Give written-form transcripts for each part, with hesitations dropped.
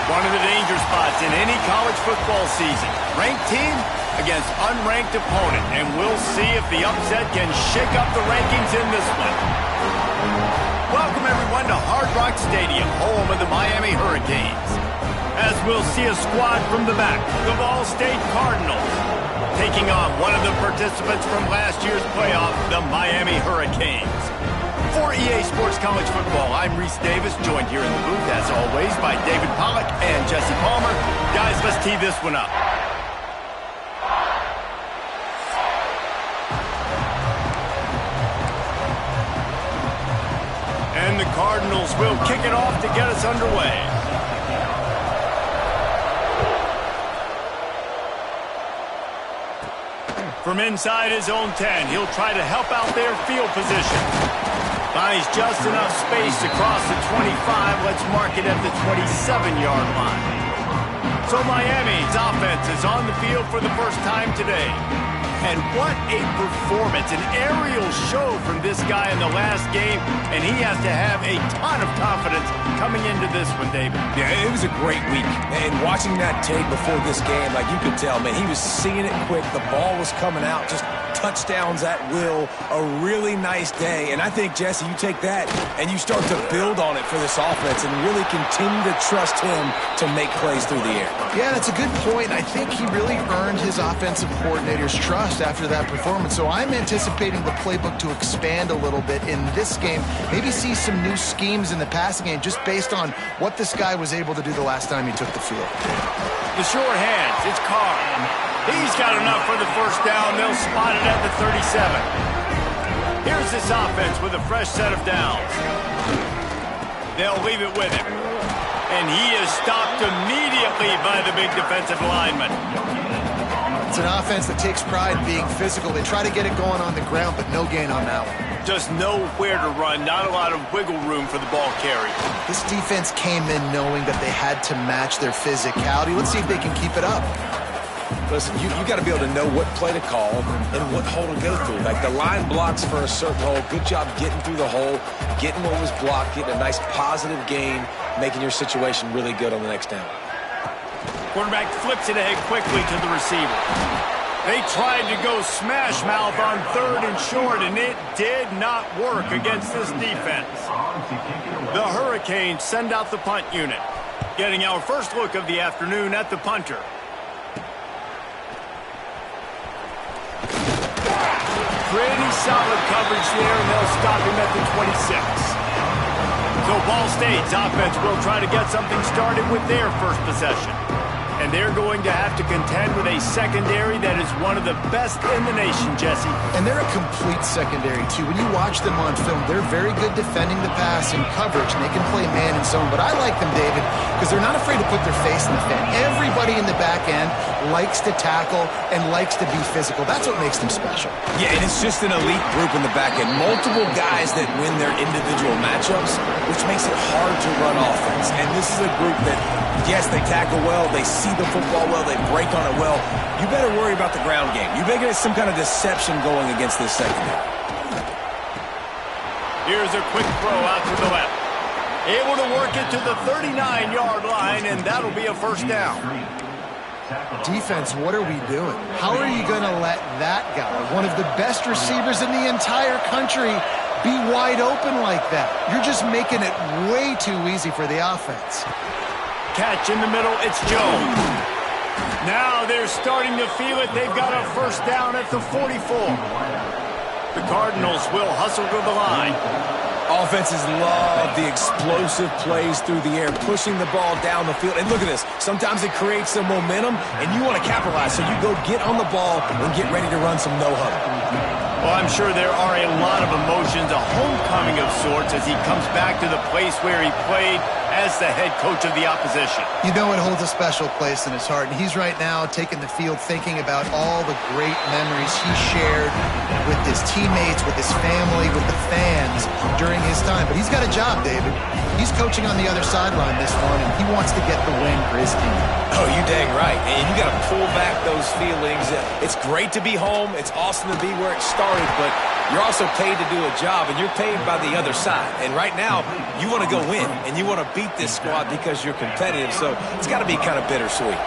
One of the danger spots in any college football season. Ranked team against unranked opponent. And we'll see if the upset can shake up the rankings in this one. Welcome everyone to Hard Rock Stadium, home of the Miami Hurricanes. As we'll see a squad from the back, the Ball State Cardinals, taking on one of the participants from last year's playoff, the Miami Hurricanes. For EA Sports College Football, I'm Reese Davis, joined here in the booth, as always, by David Pollack and Jesse Palmer. Guys, let's tee this one up. And the Cardinals will kick it off to get us underway. From inside his own 10, he'll try to help out their field position. Finds just enough space across the 25. Let's mark it at the 27-yard line. So Miami's offense is on the field for the first time today. And what a performance, an aerial show from this guy in the last game, and he has to have a ton of confidence coming into this one, David. Yeah, it was a great week. And watching that tape before this game, like you could tell, man, he was seeing it quick. The ball was coming out, just touchdowns at will. A really nice day. And I think, Jesse, you take that and you start to build on it for this offense and really continue to trust him to make plays through the air. Yeah, that's a good point. I think he really earned his offensive coordinator's trust after that performance. So I'm anticipating the playbook to expand a little bit in this game. Maybe see some new schemes in the passing game just based on what this guy was able to do the last time he took the field. The short hands, it's Carr. He's got enough for the first down. They'll spot it at the 37. Here's this offense with a fresh set of downs. They'll leave it with him. And he is stopped immediately by the big defensive lineman. It's an offense that takes pride in being physical. They try to get it going on the ground, but no gain on that one. Just nowhere to run, not a lot of wiggle room for the ball carrier. This defense came in knowing that they had to match their physicality. Let's see if they can keep it up. Listen, you got to be able to know what play to call and what hole to go through. Like the line blocks for a certain hole. Good job getting through the hole, getting what was blocked, getting a nice positive gain, making your situation really good on the next down. Quarterback flips it ahead quickly to the receiver. They tried to go smash mouth on 3rd and short, and it did not work against this defense. The Hurricanes send out the punt unit, getting our first look of the afternoon at the punter. Pretty solid coverage there, and they'll stop him at the 26. So Ball State's offense will try to get something started with their first possession. And they're going to have to contend with a secondary that is one of the best in the nation, Jesse. And they're a complete secondary, too. When you watch them on film, they're very good defending the pass and coverage, and they can play man and zone. But I like them, David, because they're not afraid to put their face in the fan. Everybody in the back end likes to tackle and likes to be physical. That's what makes them special. Yeah, and it's just an elite group in the back end. Multiple guys that win their individual matchups, which makes it hard to run offense. And this is a group that, yes, they tackle well, they see the football well, they break on it well. You better worry about the ground game. You better get some kind of deception going against this secondary. Here's a quick throw out to the left. Able to work it to the 39-yard line, and that'll be a first down. Defense, what are we doing? How are you going to let that guy, one of the best receivers in the entire country, be wide open like that? You're just making it way too easy for the offense. Catch in the middle, it's Jones. Now they're starting to feel it. They've got a first down at the 44. The Cardinals will hustle to the line. Offenses love the explosive plays through the air, pushing the ball down the field. And look at this. Sometimes it creates some momentum, and you want to capitalize. So you go get on the ball and get ready to run some no-huddle. Well, I'm sure there are a lot of emotions, a homecoming of sorts, as he comes back to the place where he played as the head coach of the opposition. You know it holds a special place in his heart, and he's right now taking the field thinking about all the great memories he shared with his teammates, with his family, with the fans during his time. But he's got a job, David. He's coaching on the other sideline this one, and he wants to get the win for his team. Oh, you dang right. And you got to pull back those feelings. It's great to be home. It's awesome to be where it started, but you're also paid to do a job, and you're paid by the other side. And right now, you want to go win, and you want to beat this squad because you're competitive, so it's got to be kind of bittersweet.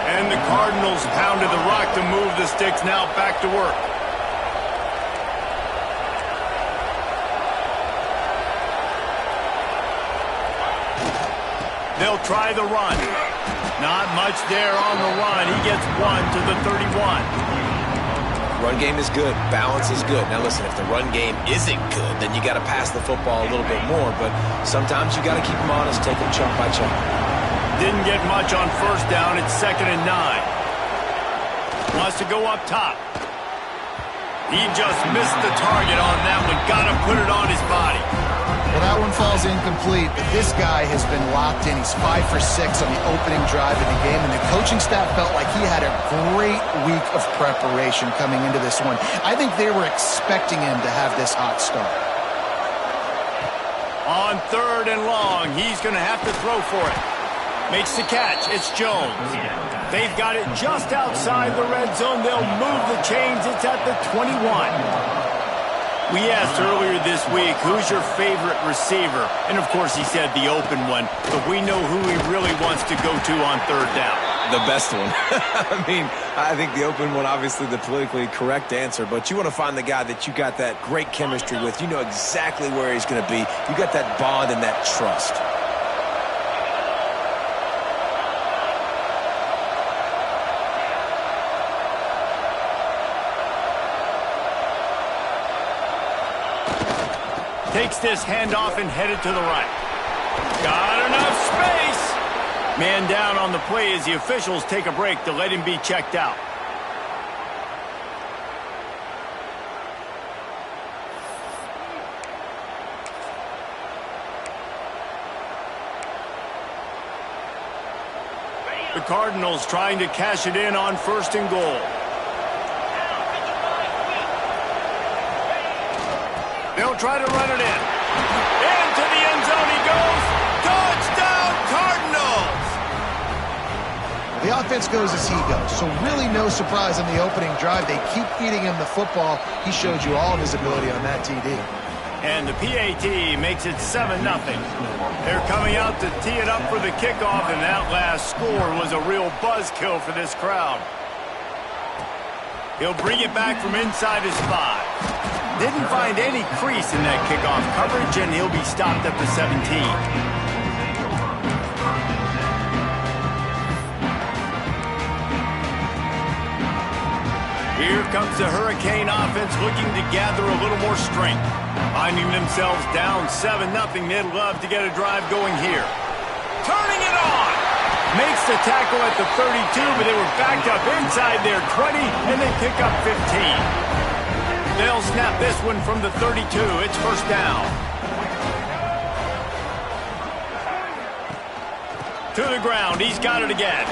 And the Cardinals pounded the rock to move the sticks, now back to work. They'll try the run. Not much there on the run. He gets 1 to the 31. Run game is good. Balance is good. Now listen, if the run game isn't good, then you got to pass the football a little bit more. But sometimes you got to keep them honest, take them chunk by chunk. Didn't get much on first down. It's 2nd and 9. Wants to go up top. He just missed the target on that one. Got to put it on his body. Well, that one falls incomplete, but this guy has been locked in. He's 5 for 6 on the opening drive of the game, and the coaching staff felt like he had a great week of preparation coming into this one. I think they were expecting him to have this hot start. On 3rd and long, he's going to have to throw for it. Makes the catch. It's Jones. They've got it just outside the red zone. They'll move the chains. It's at the 21. We asked earlier this week, who's your favorite receiver? And, of course, he said the open one. But we know who he really wants to go to on 3rd down. The best one. I mean, I think the open one, obviously the politically correct answer. But you want to find the guy that you got that great chemistry with. You know exactly where he's going to be. You got that bond and that trust. Takes this handoff and headed to the right. Got enough space. Man down on the play as the officials take a break to let him be checked out. The Cardinals trying to cash it in on 1st and goal. They'll try to run it in. Into the end zone he goes. Touchdown, Cardinals! The offense goes as he goes, so really no surprise on the opening drive. They keep feeding him the football. He showed you all of his ability on that TD. And the PAT makes it 7-0. They're coming out to tee it up for the kickoff, and that last score was a real buzzkill for this crowd. He'll bring it back from inside his 5. Didn't find any crease in that kickoff coverage, and he'll be stopped at the 17. Here comes the Hurricane offense looking to gather a little more strength. Finding themselves down 7-0, they'd love to get a drive going here. Turning it on! Makes the tackle at the 32, but they were backed up inside their 20, and they pick up 15. They'll snap this one from the 32. It's 1st down. To the ground. He's got it again.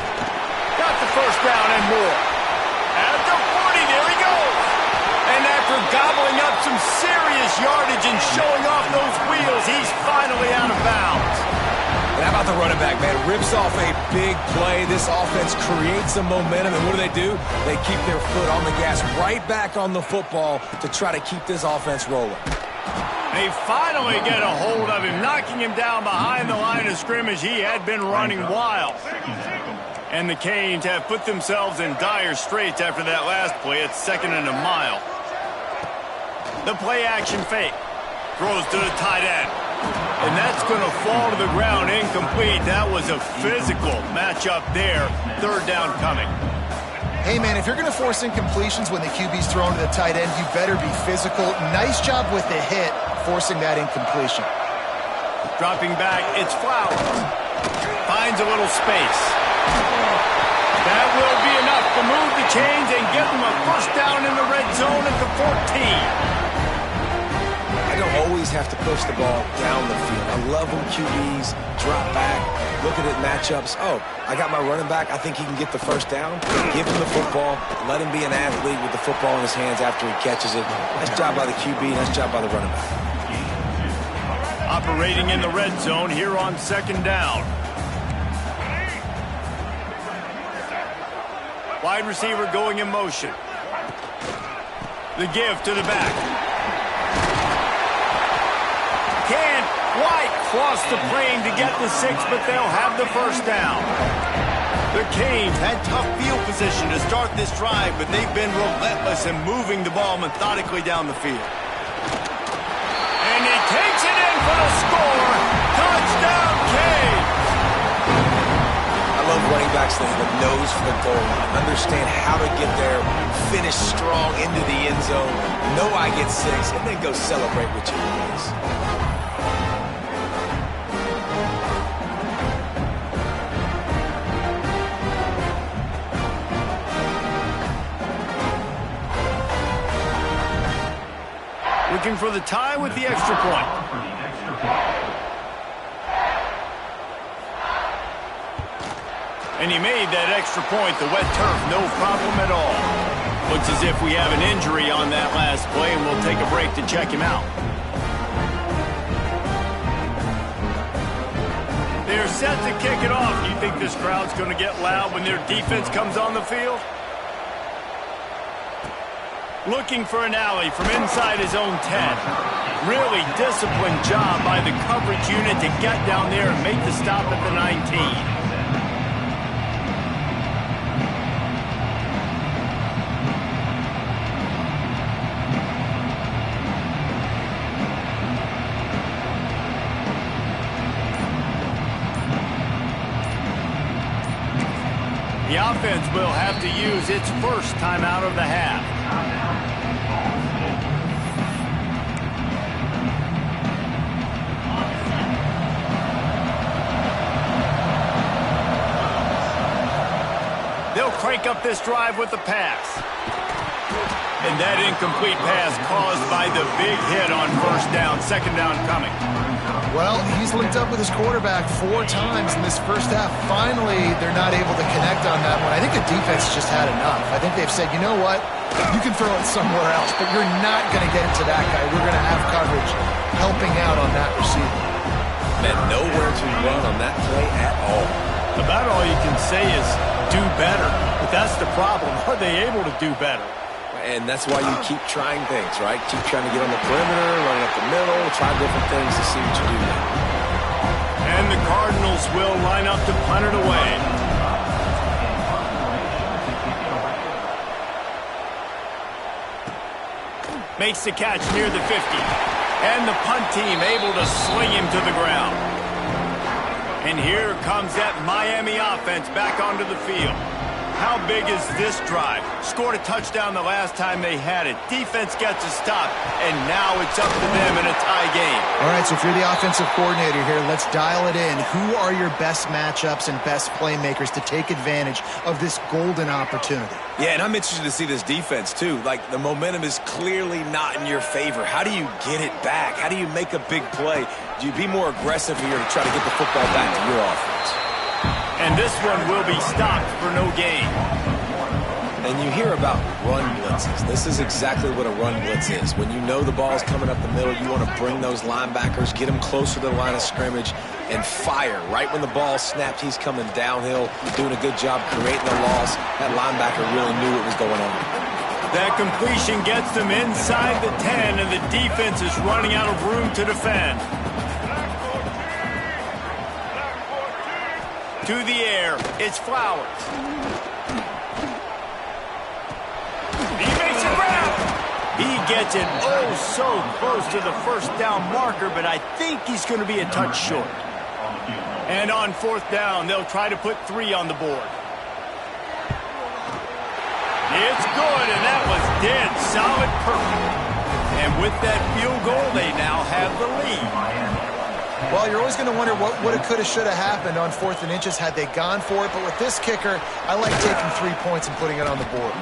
Got the 1st down and more. At the 40, there he goes. And after gobbling up some serious yardage and showing off those wheels, he's finally out of bounds. And how about the running back, man? Rips off a big play. This offense creates some momentum, and what do? They keep their foot on the gas right back on the football to try to keep this offense rolling. They finally get a hold of him, knocking him down behind the line of scrimmage. He had been running wild. And the Canes have put themselves in dire straits after that last play. It's 2nd and a mile. The play action fake. Throws to the tight end. And that's going to fall to the ground incomplete. That was a physical matchup there. 3rd down coming. Hey, man, if you're going to force incompletions when the QB's thrown to the tight end, you better be physical. Nice job with the hit, forcing that incompletion. Dropping back, it's Flowers. Finds a little space. That will be enough to move the chains and get them a 1st down in the red zone at the 14. I don't always have to push the ball down the field. I love when QBs drop back, look at it matchups. Oh, I got my running back. I think he can get the 1st down. Give him the football. Let him be an athlete with the football in his hands after he catches it. Nice job by the QB. Nice job by the running back. Operating in the red zone here on 2nd down. Wide receiver going in motion. The give to the back. Can't quite cross the plane to get the 6, but they'll have the first down. The Canes had tough field position to start this drive, but they've been relentless in moving the ball methodically down the field. And he takes it in for the score. Touchdown, Canes! I love running backs that have a nose for the goal line, understand how to get there, finish strong into the end zone, know I get 6, and then go celebrate with your boys. Looking for the tie with the extra point. And he made that extra point, the wet turf, no problem at all. Looks as if we have an injury on that last play, and we'll take a break to check him out. They're set to kick it off. Do you think this crowd's going to get loud when their defense comes on the field? Looking for an alley from inside his own 10. Really disciplined job by the coverage unit to get down there and make the stop at the 19. The offense will have to use its first timeout of the half. They'll crank up this drive with the pass. And that incomplete pass caused by the big hit on first down, second down coming. Well, he's linked up with his quarterback 4 times in this first half. Finally, they're not able to connect on that one. I think the defense just had enough. I think they've said, you know what? You can throw it somewhere else, but you're not going to get it to that guy. We're going to have coverage helping out on that receiver. And nowhere to run on that play at all. About all you can say is do better. But that's the problem. Are they able to do better? And that's why you keep trying things, right? Keep trying to get on the perimeter, running up the middle, try different things to see what you do now. And the Cardinals will line up to punt it away. Makes the catch near the 50. And the punt team able to sling him to the ground. And here comes that Miami offense back onto the field. How big is this drive? Scored a touchdown the last time they had it. Defense gets a stop, and now it's up to them in a tie game. All right, so if you're the offensive coordinator here, let's dial it in. Who are your best matchups and best playmakers to take advantage of this golden opportunity? Yeah, and I'm interested to see this defense, too. Like, the momentum is clearly not in your favor. How do you get it back? How do you make a big play? Do you be more aggressive here to try to get the football back to your offense? And this one will be stopped for no gain. And you hear about run blitzes. This is exactly what a run blitz is. When you know the ball's coming up the middle, you want to bring those linebackers, get them closer to the line of scrimmage, and fire. Right when the ball snapped, he's coming downhill, doing a good job creating a loss. That linebacker really knew what was going on. That completion gets them inside the 10, and the defense is running out of room to defend. To the air, it's Flowers. He makes it grab. He gets it oh so close to the first down marker, but I think he's going to be a touch short. And on fourth down, they'll try to put 3 on the board. It's good, and that was dead solid perfect. And with that field goal, they now have the lead. Well, you're always going to wonder what would have, could have, should have happened on 4th and inches had they gone for it. But with this kicker, I like taking 3 points and putting it on the board.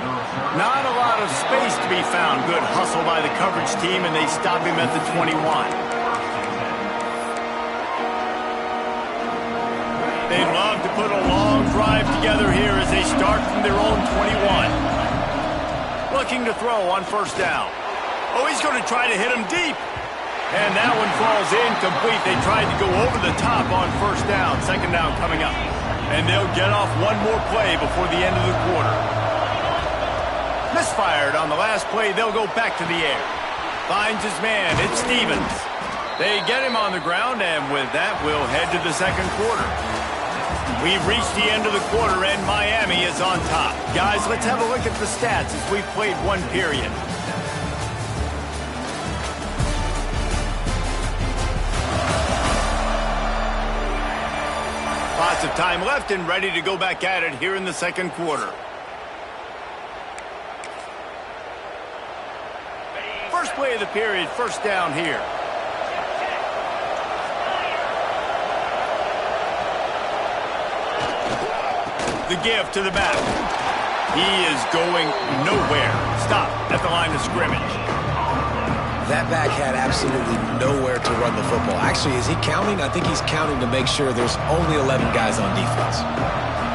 Not a lot of space to be found. Good hustle by the coverage team, and they stop him at the 21. They'd love to put a long drive together here as they start from their own 21. Looking to throw on first down. Oh, he's going to try to hit him deep. And that one falls incomplete. They tried to go over the top on first down. Second down coming up. And they'll get off one more play before the end of the quarter. Misfired on the last play. They'll go back to the air. Finds his man. It's Stevens. They get him on the ground, and with that, we'll head to the second quarter. We've reached the end of the quarter, and Miami is on top. Guys, let's have a look at the stats as we've played one period. Lots of time left and ready to go back at it here in the second quarter. First play of the period, first down here. The give to the back. He is going nowhere. Stop at the line of scrimmage. That back had absolutely nowhere to run the football. Actually, is he counting? I think he's counting to make sure there's only 11 guys on defense.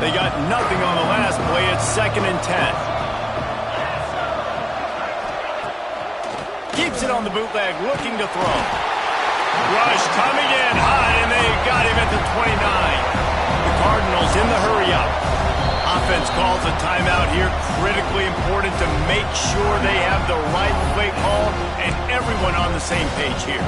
They got nothing on the last play. It's 2nd and 10. Keeps it on the bootleg, looking to throw. Rush coming in high, and they got him at the 29. The Cardinals in the hurry-up. Offense calls a timeout here. Critically important to make sure they have the right play call and everyone on the same page here.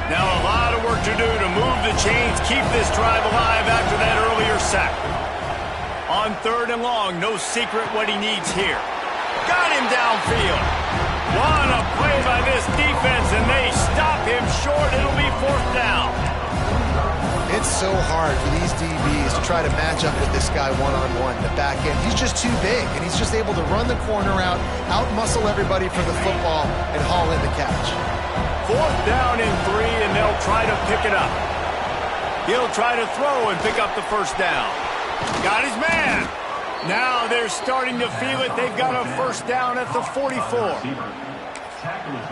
Now a lot of work to do to move the chains, keep this drive alive after that earlier sack. On 3rd and long, no secret what he needs here. Got him downfield. What a play by this defense, and they stop him short. It'll be 4th down. It's so hard for these DBs to try to match up with this guy one-on-one in the back end. He's just too big, and he's just able to run the corner out-muscle everybody for the football, and haul in the catch. 4th down and 3, and they'll try to pick it up. He'll try to throw and pick up the first down. Got his man. Now they're starting to feel it. They've got a first down at the 44.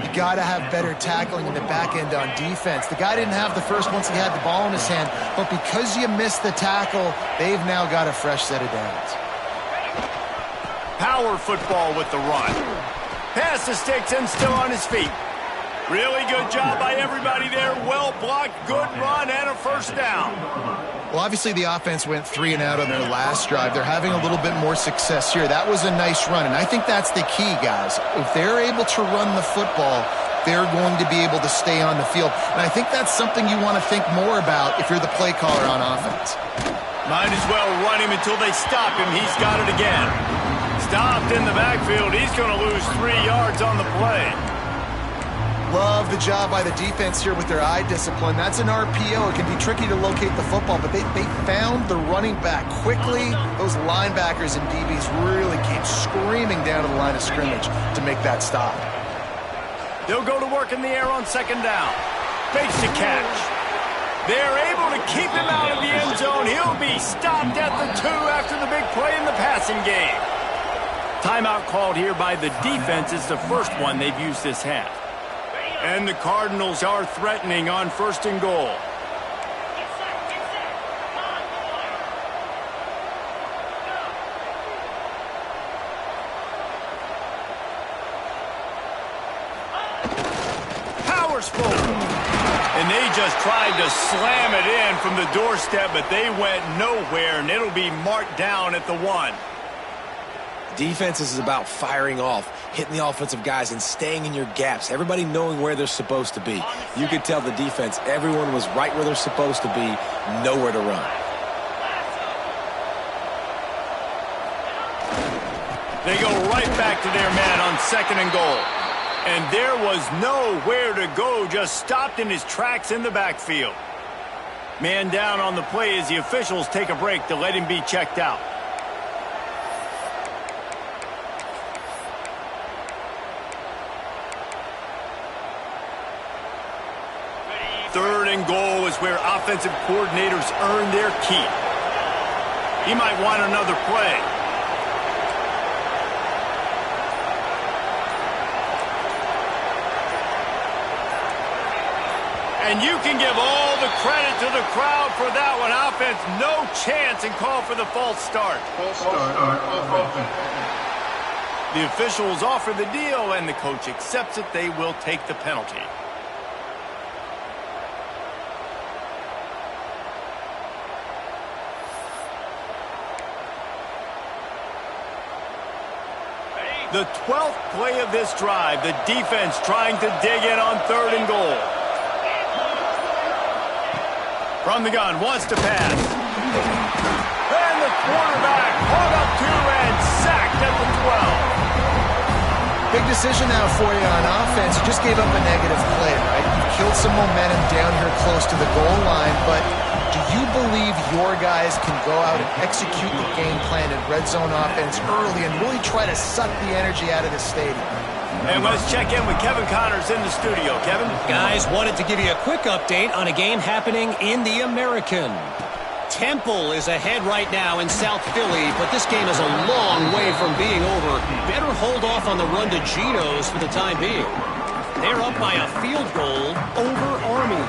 You got to have better tackling in the back end on defense. The guy didn't have the first once he had the ball in his hand, but because you missed the tackle, they've now got a fresh set of downs. Power football with the run. Pass to Sticks still on his feet. Really good job by everybody there. Well blocked, good run, and a first down. Well, obviously the offense went 3 and out on their last drive. They're having a little bit more success here. That was a nice run, and I think that's the key, guys. If they're able to run the football, they're going to be able to stay on the field. And I think that's something you want to think more about if you're the play caller on offense. Might as well run him until they stop him. He's got it again. Stopped in the backfield. He's going to lose 3 yards on the play. Love the job by the defense here with their eye discipline. That's an RPO. It can be tricky to locate the football, but they found the running back quickly. Those linebackers and DBs really came screaming down to the line of scrimmage to make that stop. They'll go to work in the air on 2nd down. Fakes the catch. They're able to keep him out of the end zone. He'll be stopped at the 2 after the big play in the passing game. Timeout called here by the defense. It's the first one they've used this half. And the Cardinals are threatening on 1st and goal. Powers forward. And they just tried to slam it in from the doorstep, but they went nowhere, and it'll be marked down at the 1. Defense is about firing off, hitting the offensive guys, and staying in your gaps. Everybody knowing where they're supposed to be. You could tell the defense, everyone was right where they're supposed to be, nowhere to run. They go right back to their man on 2nd and goal. And there was nowhere to go, just stopped in his tracks in the backfield. Man down on the play as the officials take a break to let him be checked out. Third and goal is where offensive coordinators earn their keep. He might want another play. And you can give all the credit to the crowd for that one. Offense, no chance, and call for the false start. False start on offense. The officials offer the deal, and the coach accepts it. They will take the penalty. The 12th play of this drive, the defense trying to dig in on 3rd and goal. From the gun, wants to pass. And the quarterback hung up 2 and sacked at the 12. Big decision now for you on offense. You just gave up a negative play, right? You killed some momentum down here close to the goal line, but do you believe your guys can go out and execute the game plan in red zone offense early and really try to suck the energy out of the stadium? And let's check in with Kevin Connors in the studio. Kevin? Guys, wanted to give you a quick update on a game happening in the American. Temple is ahead right now in South Philly, but this game is a long way from being over. Better hold off on the run to Geno's for the time being. They're up by a field goal over Army.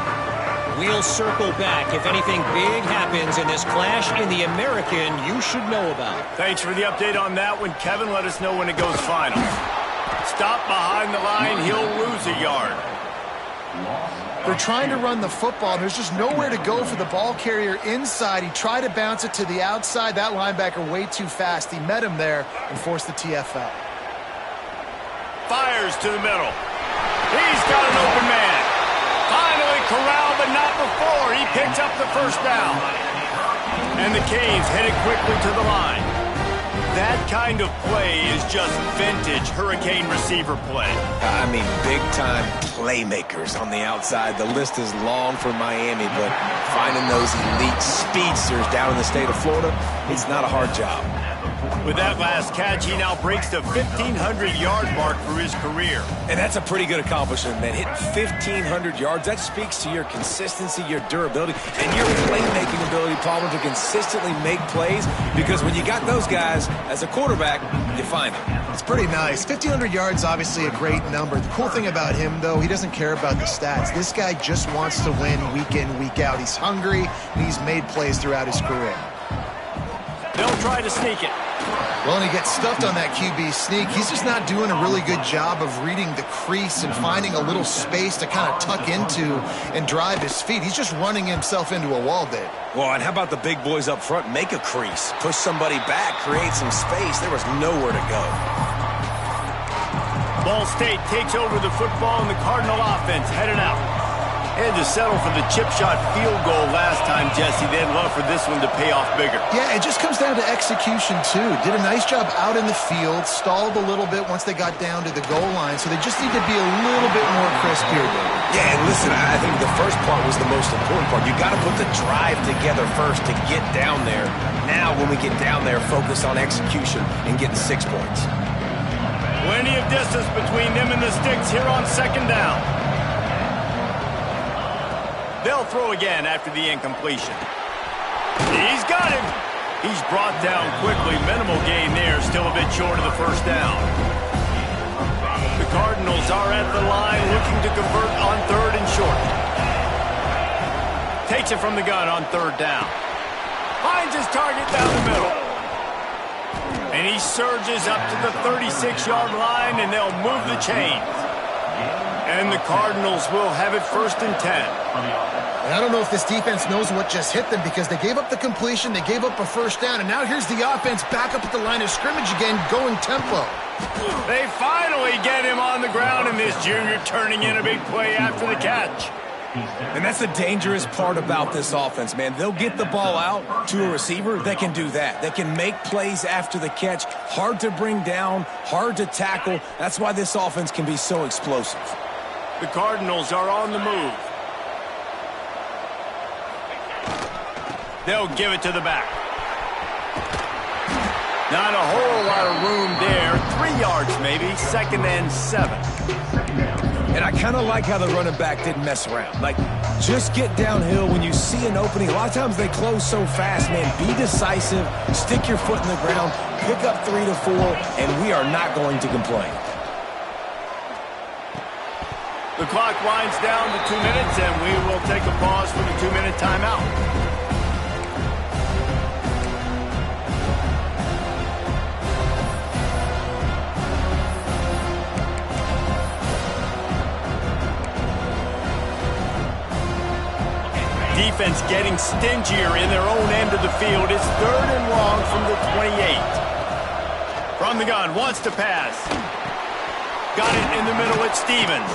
We'll circle back if anything big happens in this clash in the American you should know about. Thanks for the update on that one, Kevin. Let us know when it goes final. Stop behind the line, he'll lose a yard. They're trying to run the football. There's just nowhere to go for the ball carrier inside. He tried to bounce it to the outside. That linebacker way too fast. He met him there and forced the TFL. Fires to the middle. He's got an open man. Finally corralled, but not before. He picks up the 1st down. And the Canes headed quickly to the line. That kind of play is just vintage Hurricane receiver play. I mean, big-time playmakers on the outside. The list is long for Miami, but finding those elite speedsters down in the state of Florida, it's not a hard job. With that last catch, he now breaks the 1,500-yard mark for his career. And that's a pretty good accomplishment, man. Hitting 1,500 yards, that speaks to your consistency, your durability, and your playmaking ability, Palmer, to consistently make plays, because when you got those guys as a quarterback, you find them. It's pretty nice. 1,500 yards, obviously a great number. The cool thing about him, though, he doesn't care about the stats. This guy just wants to win week in, week out. He's hungry, and he's made plays throughout his career. They'll try to sneak it. Well, and he gets stuffed on that QB sneak. He's just not doing a really good job of reading the crease and finding a little space to kind of tuck into and drive his feet. He's just running himself into a wall, Dave. Well, and how about the big boys up front? Make a crease, push somebody back, create some space. There was nowhere to go. Ball State takes over the football, and the Cardinal offense headed out. Had to settle for the chip shot field goal last time, Jesse. They'd love for this one to pay off bigger. Yeah, it just comes down to execution, too. Did a nice job out in the field, stalled a little bit once they got down to the goal line, so they just need to be a little bit more crisp here, David. Yeah, and listen, I think the first part was the most important part. You got to put the drive together first to get down there. Now, when we get down there, focus on execution and getting 6 points. Plenty of distance between them and the sticks here on 2nd down. They'll throw again after the incompletion. He's got him. He's brought down quickly. Minimal gain there. Still a bit short of the 1st down. The Cardinals are at the line looking to convert on 3rd and short. Takes it from the gun on 3rd down. Finds his target down the middle. And he surges up to the 36-yard line, and they'll move the chains. And the Cardinals will have it 1st and 10. And I don't know if this defense knows what just hit them, because they gave up the completion, they gave up a 1st down, and now here's the offense back up at the line of scrimmage again, going tempo. They finally get him on the ground, and this junior turning in a big play after the catch. And that's the dangerous part about this offense, man. They'll get the ball out to a receiver. They can do that. They can make plays after the catch. Hard to bring down, hard to tackle. That's why this offense can be so explosive. The Cardinals are on the move. They'll give it to the back. Not a whole lot of room there. 3 yards maybe. 2nd and 7. And I kind of like how the running back didn't mess around. Like, just get downhill when you see an opening. A lot of times they close so fast, man. Be decisive. Stick your foot in the ground. Pick up 3 to 4, and we are not going to complain. The clock winds down to 2 minutes, and we will take a pause for the 2-minute timeout. Defense getting stingier in their own end of the field. It's 3rd and long from the 28. From the gun, wants to pass. Got it in the middle with Stevens.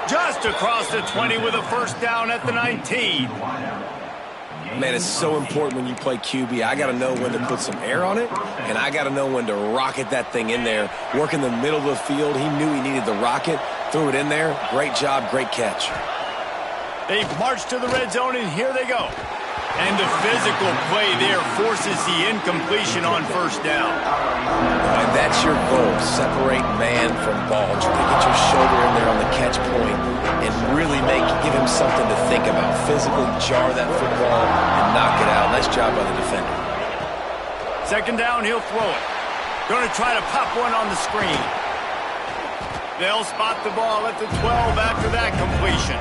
Just across the 20 with a first down at the 19. Man, it's so important when you play QB. I got to know when to put some air on it, and I got to know when to rocket that thing in there. Work in the middle of the field. He knew he needed the rocket, threw it in there. Great job, great catch. They've marched to the red zone, and here they go. And the physical play there forces the incompletion on first down. And that's your goal, separate man from ball. Try to get your shoulder in there on the catch point and really give him something to think about. Physically jar that football and knock it out. Nice job by the defender. Second down, he'll throw it. Going to try to pop one on the screen. They'll spot the ball at the 12 after that completion.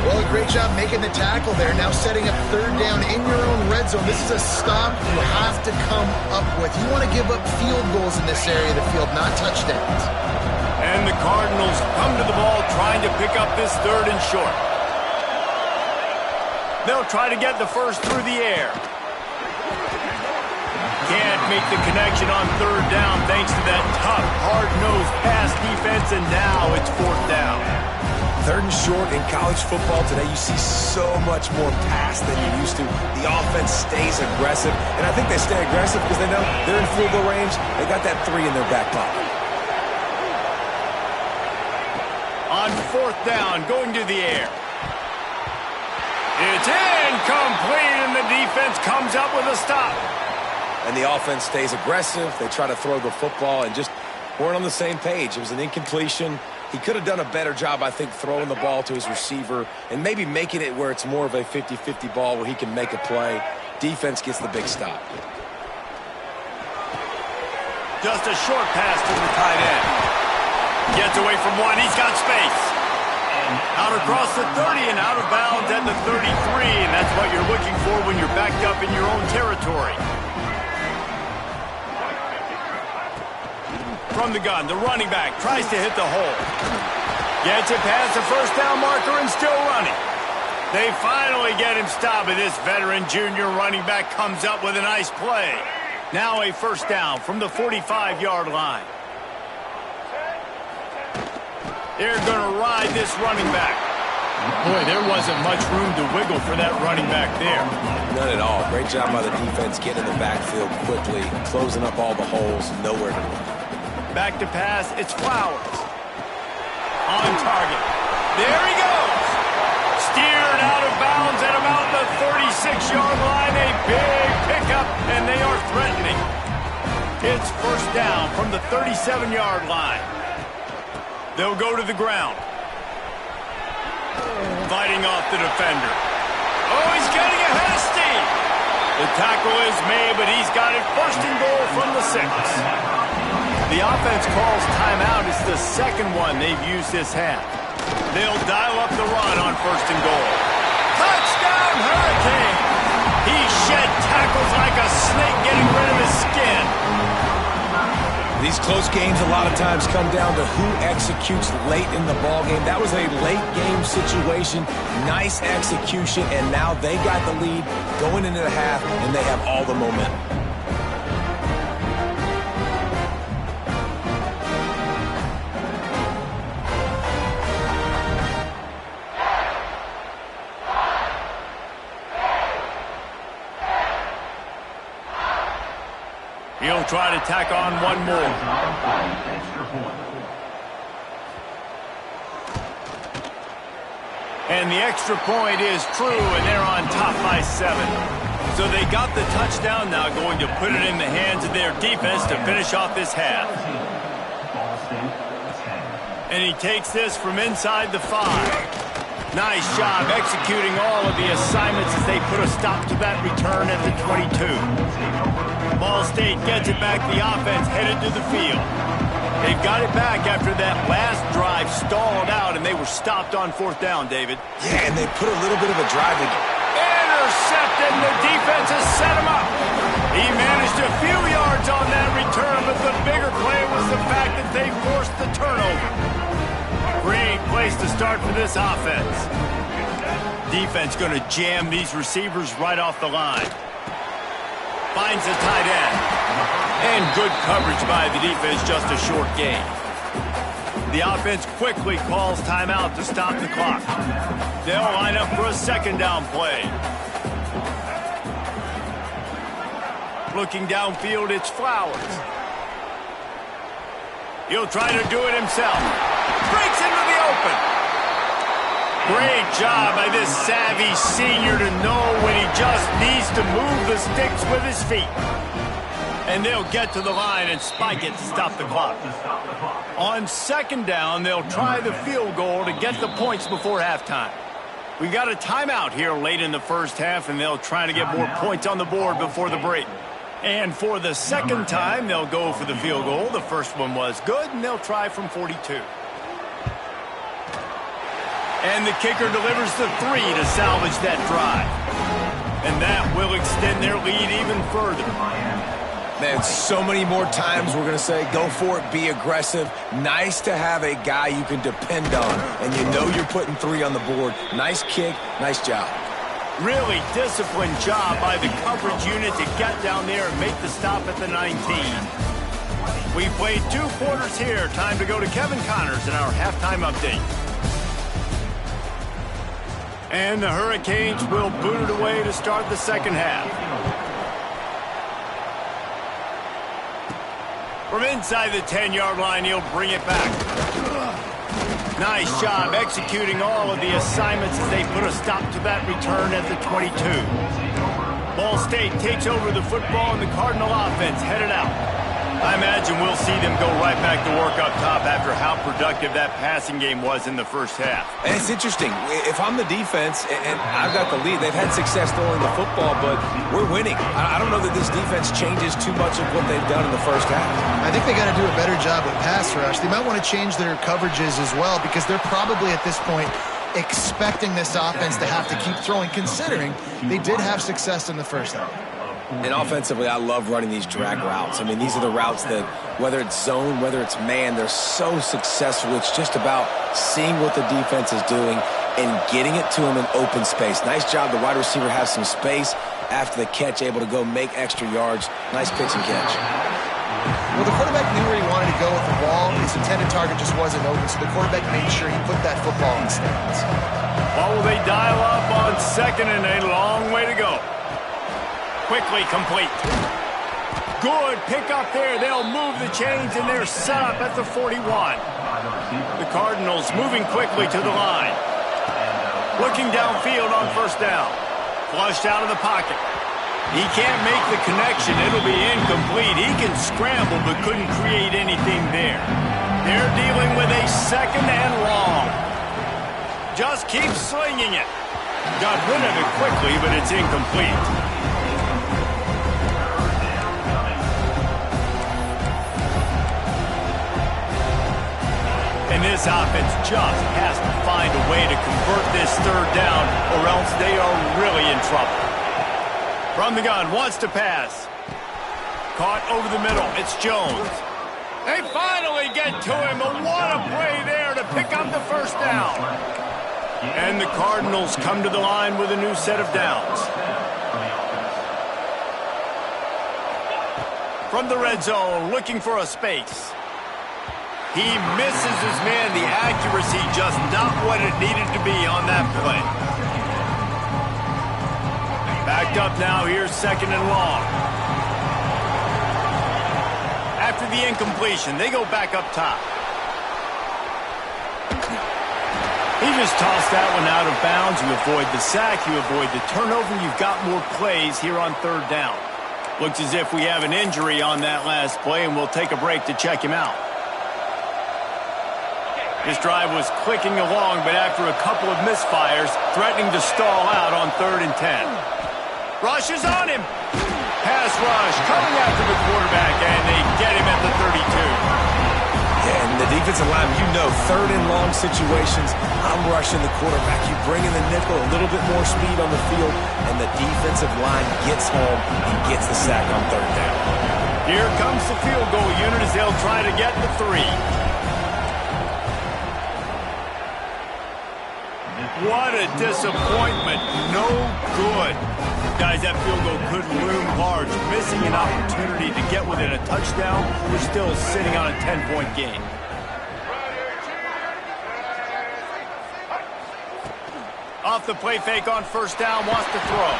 Well, a great job making the tackle there. Now setting up third down in your own red zone. This is a stop you have to come up with. You want to give up field goals in this area of the field, not touchdowns. And the Cardinals come to the ball trying to pick up this third and short. They'll try to get the first through the air. Can't make the connection on third down thanks to that tough, hard-nosed pass defense, and now it's fourth down. Third and short in college football today, you see so much more pass than you used to. The offense stays aggressive, and I think they stay aggressive because they know they're in field goal range. They got that 3 in their back pocket. On fourth down, going to the air. It's incomplete, and the defense comes up with a stop. And the offense stays aggressive. They try to throw the football and just weren't on the same page. It was an incompletion. He could have done a better job, I think, throwing the ball to his receiver and maybe making it where it's more of a 50-50 ball where he can make a play. Defense gets the big stop. Just a short pass to the tight end. Gets away from one. He's got space. Out across the 30 and out of bounds at the 33, and that's what you're looking for when you're backed up in your own territory. From the gun, the running back tries to hit the hole. Gets it past the first down marker and still running. They finally get him stopped, and this veteran junior running back comes up with a nice play. Now a first down from the 45-yard line. They're going to ride this running back. Boy, there wasn't much room to wiggle for that running back there. None at all. Great job by the defense getting in the backfield quickly, closing up all the holes, nowhere to run. Back to pass, it's Flowers. On target. There he goes. Steered out of bounds at about the 36-yard line. A big pickup, and they are threatening. It's first down from the 37-yard line. They'll go to the ground. Fighting off the defender. Oh, he's getting ahead of steam. The tackle is made, but he's got it first and goal from the 6. The offense calls timeout. It's the second one they've used this half. They'll dial up the run on first and goal. Touchdown, Hurricane! He shed tackles like a snake getting rid of his skin. These close games a lot of times come down to who executes late in the ball game. That was a late game situation. Nice execution, and now they got the lead going into the half, and they have all the momentum. He'll try to tack on one more. And the extra point is true, and they're on top by 7. So they got the touchdown, now going to put it in the hands of their defense to finish off this half. And he takes this from inside the 5. Nice job executing all of the assignments as they put a stop to that return at the 22. Ball State gets it back. The offense headed to the field. They've got it back after that last drive stalled out, and they were stopped on fourth down, David. Yeah, and they put a little bit of a drive. Intercepted, and the defense has set him up. He managed a few yards on that return, but the bigger play was the fact that they forced the turnover. Great place to start for this offense. Defense going to jam these receivers right off the line. Finds the tight end. And good coverage by the defense, just a short gain. The offense quickly calls timeout to stop the clock. They'll line up for a second down play. Looking downfield, it's Flowers. He'll try to do it himself. Breaks into the open. Great job by this savvy senior to know when he just needs to move the sticks with his feet. And they'll get to the line and spike it to stop the clock. On second down, they'll try the field goal to get the points before halftime. We've got a timeout here late in the first half, and they'll try to get more points on the board before the break. And for the second time, they'll go for the field goal. The first one was good, and they'll try from 42. And the kicker delivers the 3 to salvage that drive. And that will extend their lead even further. Man, so many more times we're going to say, go for it, be aggressive. Nice to have a guy you can depend on, and you know you're putting 3 on the board. Nice kick, nice job. Really disciplined job by the coverage unit to get down there and make the stop at the 19. We played 2 quarters here. Time to go to Kevin Connors in our halftime update. And the Hurricanes will boot it away to start the second half. From inside the 10-yard line, he'll bring it back. Nice job executing all of the assignments as they put a stop to that return at the 22. Ball State takes over the football, and the Cardinal offense headed out. I imagine we'll see them go right back to work up top after how productive that passing game was in the first half. And it's interesting. If I'm the defense and I've got the lead, they've had success throwing the football, but we're winning. I don't know that this defense changes too much of what they've done in the first half. I think they got to do a better job with pass rush. They might want to change their coverages as well, because they're probably at this point expecting this offense to have to keep throwing, considering they did have success in the first half. And offensively, I love running these drag routes. I mean, these are the routes that, whether it's zone, whether it's man, they're so successful. It's just about seeing what the defense is doing and getting it to them in open space. Nice job. The wide receiver has some space after the catch, able to go make extra yards. Nice pitch and catch. Well, the quarterback knew where he wanted to go with the ball. His intended target just wasn't open, so the quarterback made sure he put that football in the stands. Well, will they dial up on second and a long way to go? Quickly complete. Good pick up there. They'll move the chains, and they're set up at the 41. The Cardinals moving quickly to the line. Looking downfield on first down. Flushed out of the pocket. He can't make the connection. It'll be incomplete. He can scramble, but couldn't create anything there. They're dealing with a second and long. Just keep slinging it. Got rid of it quickly, but it's incomplete. And this offense just has to find a way to convert this third down, or else they are really in trouble. From the gun, wants to pass. Caught over the middle. It's Jones. They finally get to him. What a play there to pick up the first down. And the Cardinals come to the line with a new set of downs. From the red zone, looking for a space. He misses his man. The accuracy just not what it needed to be on that play. Backed up now. Here's second and long. After the incompletion, they go back up top. He just tossed that one out of bounds. You avoid the sack. You avoid the turnover. You've got more plays here on third down. Looks as if we have an injury on that last play, and we'll take a break to check him out. This drive was clicking along, but after a couple of misfires, threatening to stall out on 3rd and 10. Rush is on him. Pass rush coming after the quarterback, and they get him at the 32. Yeah, and the defensive line, you know, 3rd and long situations, I'm rushing the quarterback. You bring in the nickel, a little bit more speed on the field, and the defensive line gets home and gets the sack on 3rd down. Here comes the field goal unit as they'll try to get the 3. What a disappointment. No good. Guys, that field goal could loom large. Missing an opportunity to get within a touchdown. We're still sitting on a 10-point game. Off the play fake on first down, wants to throw.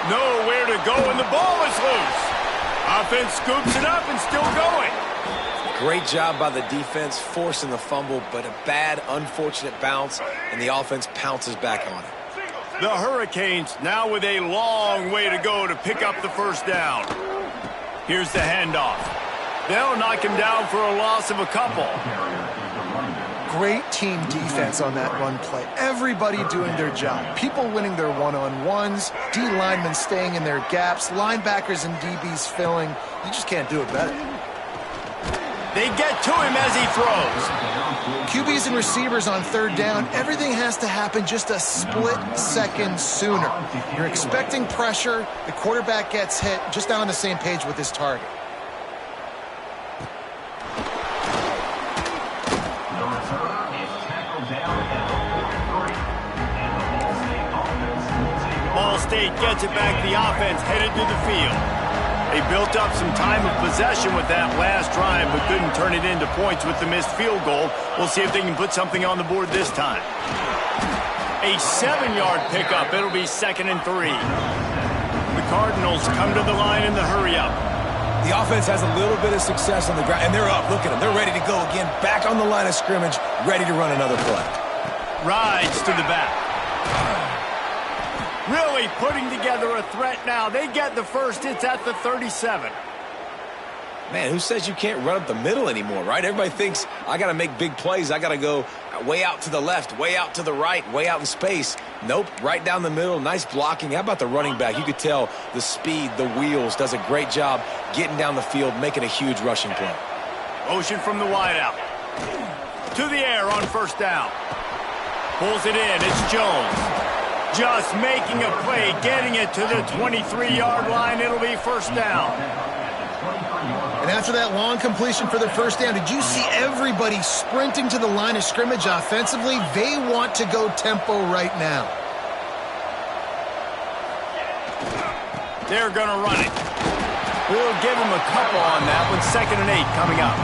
Nowhere to go, and the ball is loose. Offense scoops it up and still going. Great job by the defense forcing the fumble, but a bad, unfortunate bounce, and the offense pounces back on it. The Hurricanes now with a long way to go to pick up the first down. Here's the handoff. They'll knock him down for a loss of a couple. Great team defense on that run play. Everybody doing their job. People winning their one-on-ones, D linemen staying in their gaps, linebackers and DBs filling. You just can't do it better. They get to him as he throws. QBs and receivers on third down, everything has to happen just a split second sooner. You're expecting pressure, the quarterback gets hit, just not on the same page with his target. Ball State gets it back, the offense headed to the field. They built up some time of possession with that last drive, but couldn't turn it into points with the missed field goal. We'll see if they can put something on the board this time. A 7-yard pickup. It'll be 2nd and 3. The Cardinals come to the line in the hurry-up. The offense has a little bit of success on the ground, and they're up. Look at them. They're ready to go again. Back on the line of scrimmage, ready to run another play. Rides to the back. Really putting together a threat now. They get the first. It's at the 37. Man, who says you can't run up the middle anymore, right? Everybody thinks, I got to make big plays. I got to go way out to the left, way out to the right, way out in space. Nope, right down the middle. Nice blocking. How about the running back? You could tell the speed, the wheels, does a great job getting down the field, making a huge rushing play. Motion from the wideout. To the air on first down. Pulls it in. It's Jones. Just making a play, getting it to the 23-yard line. It'll be first down. And after that long completion for the first down, did you see everybody sprinting to the line of scrimmage offensively? They want to go tempo right now. They're going to run it. We'll give them a couple on that with 2nd and 8 coming up.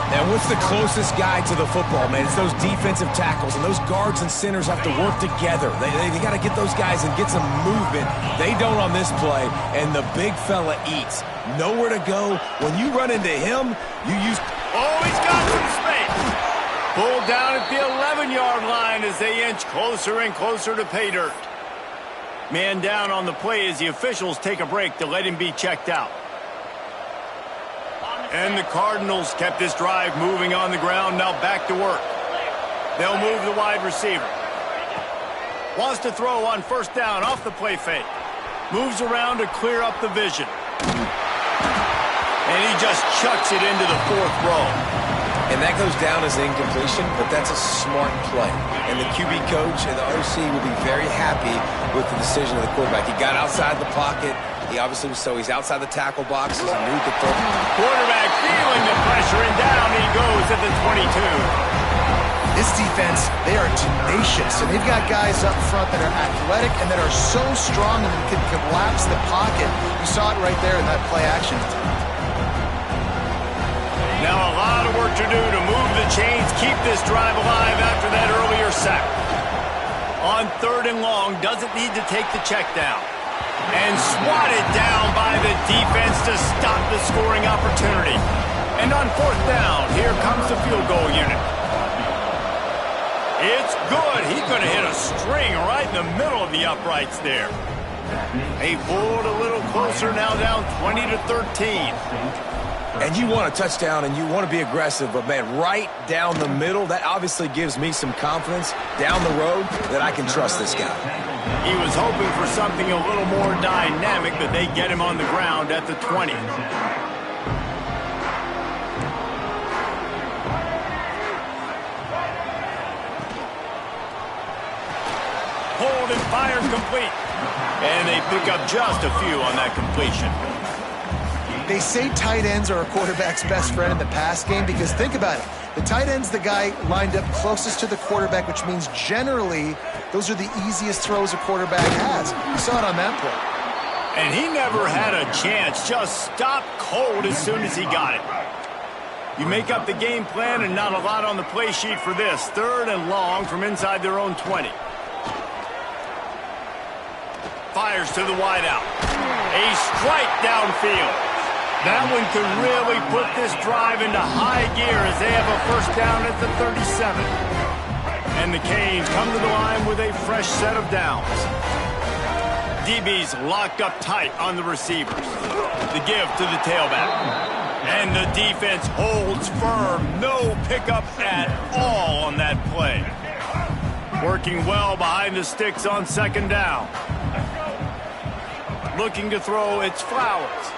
And what's the closest guy to the football, man? It's those defensive tackles, and those guards and centers have to work together. They got to get those guys and get some movement. They don't on this play, and the big fella eats. Nowhere to go. When you run into him, you use... Oh, he's got some space. Pulled down at the 11-yard line as they inch closer and closer to pay dirt. Man down on the play as the officials take a break to let him be checked out. And the Cardinals kept this drive moving on the ground, now back to work. They'll move the wide receiver. Wants to throw on first down off the play fake. Moves around to clear up the vision. And he just chucks it into the 4th row. And that goes down as an incompletion, but that's a smart play. And the QB coach and the OC will be very happy with the decision of the quarterback. He got outside the pocket. He obviously was, so he's outside the tackle boxes and knew the throw. Quarterback feeling the pressure, and down he goes at the 22. This defense, they are tenacious, and they've got guys up front that are athletic and that are so strong and can collapse the pocket. You saw it right there in that play action. Now a lot of work to do to move the chains, keep this drive alive after that earlier sack. On 3rd and long, doesn't need to take the check down. And swatted down by the defense to stop the scoring opportunity. And on 4th down, here comes the field goal unit. It's good. He could have hit a string right in the middle of the uprights there. They pulled a little closer, now down 20-13. And you want a touchdown and you want to be aggressive, but man, right down the middle, that obviously gives me some confidence down the road that I can trust this guy. He was hoping for something a little more dynamic, but they get him on the ground at the 20. Hold and fire complete. And they pick up just a few on that completion. They say tight ends are a quarterback's best friend in the pass game because think about it. The tight end's the guy lined up closest to the quarterback, which means generally those are the easiest throws a quarterback has. You saw it on that play. And he never had a chance. Just stopped cold as soon as he got it. You make up the game plan and not a lot on the play sheet for this. 3rd and long from inside their own 20. Fires to the wideout. A strike downfield. That one could really put this drive into high gear as they have a first down at the 37. And the Canes come to the line with a fresh set of downs. DB's locked up tight on the receivers. The give to the tailback. And the defense holds firm. No pickup at all on that play. Working well behind the sticks on 2nd down. Looking to throw, it's Flowers.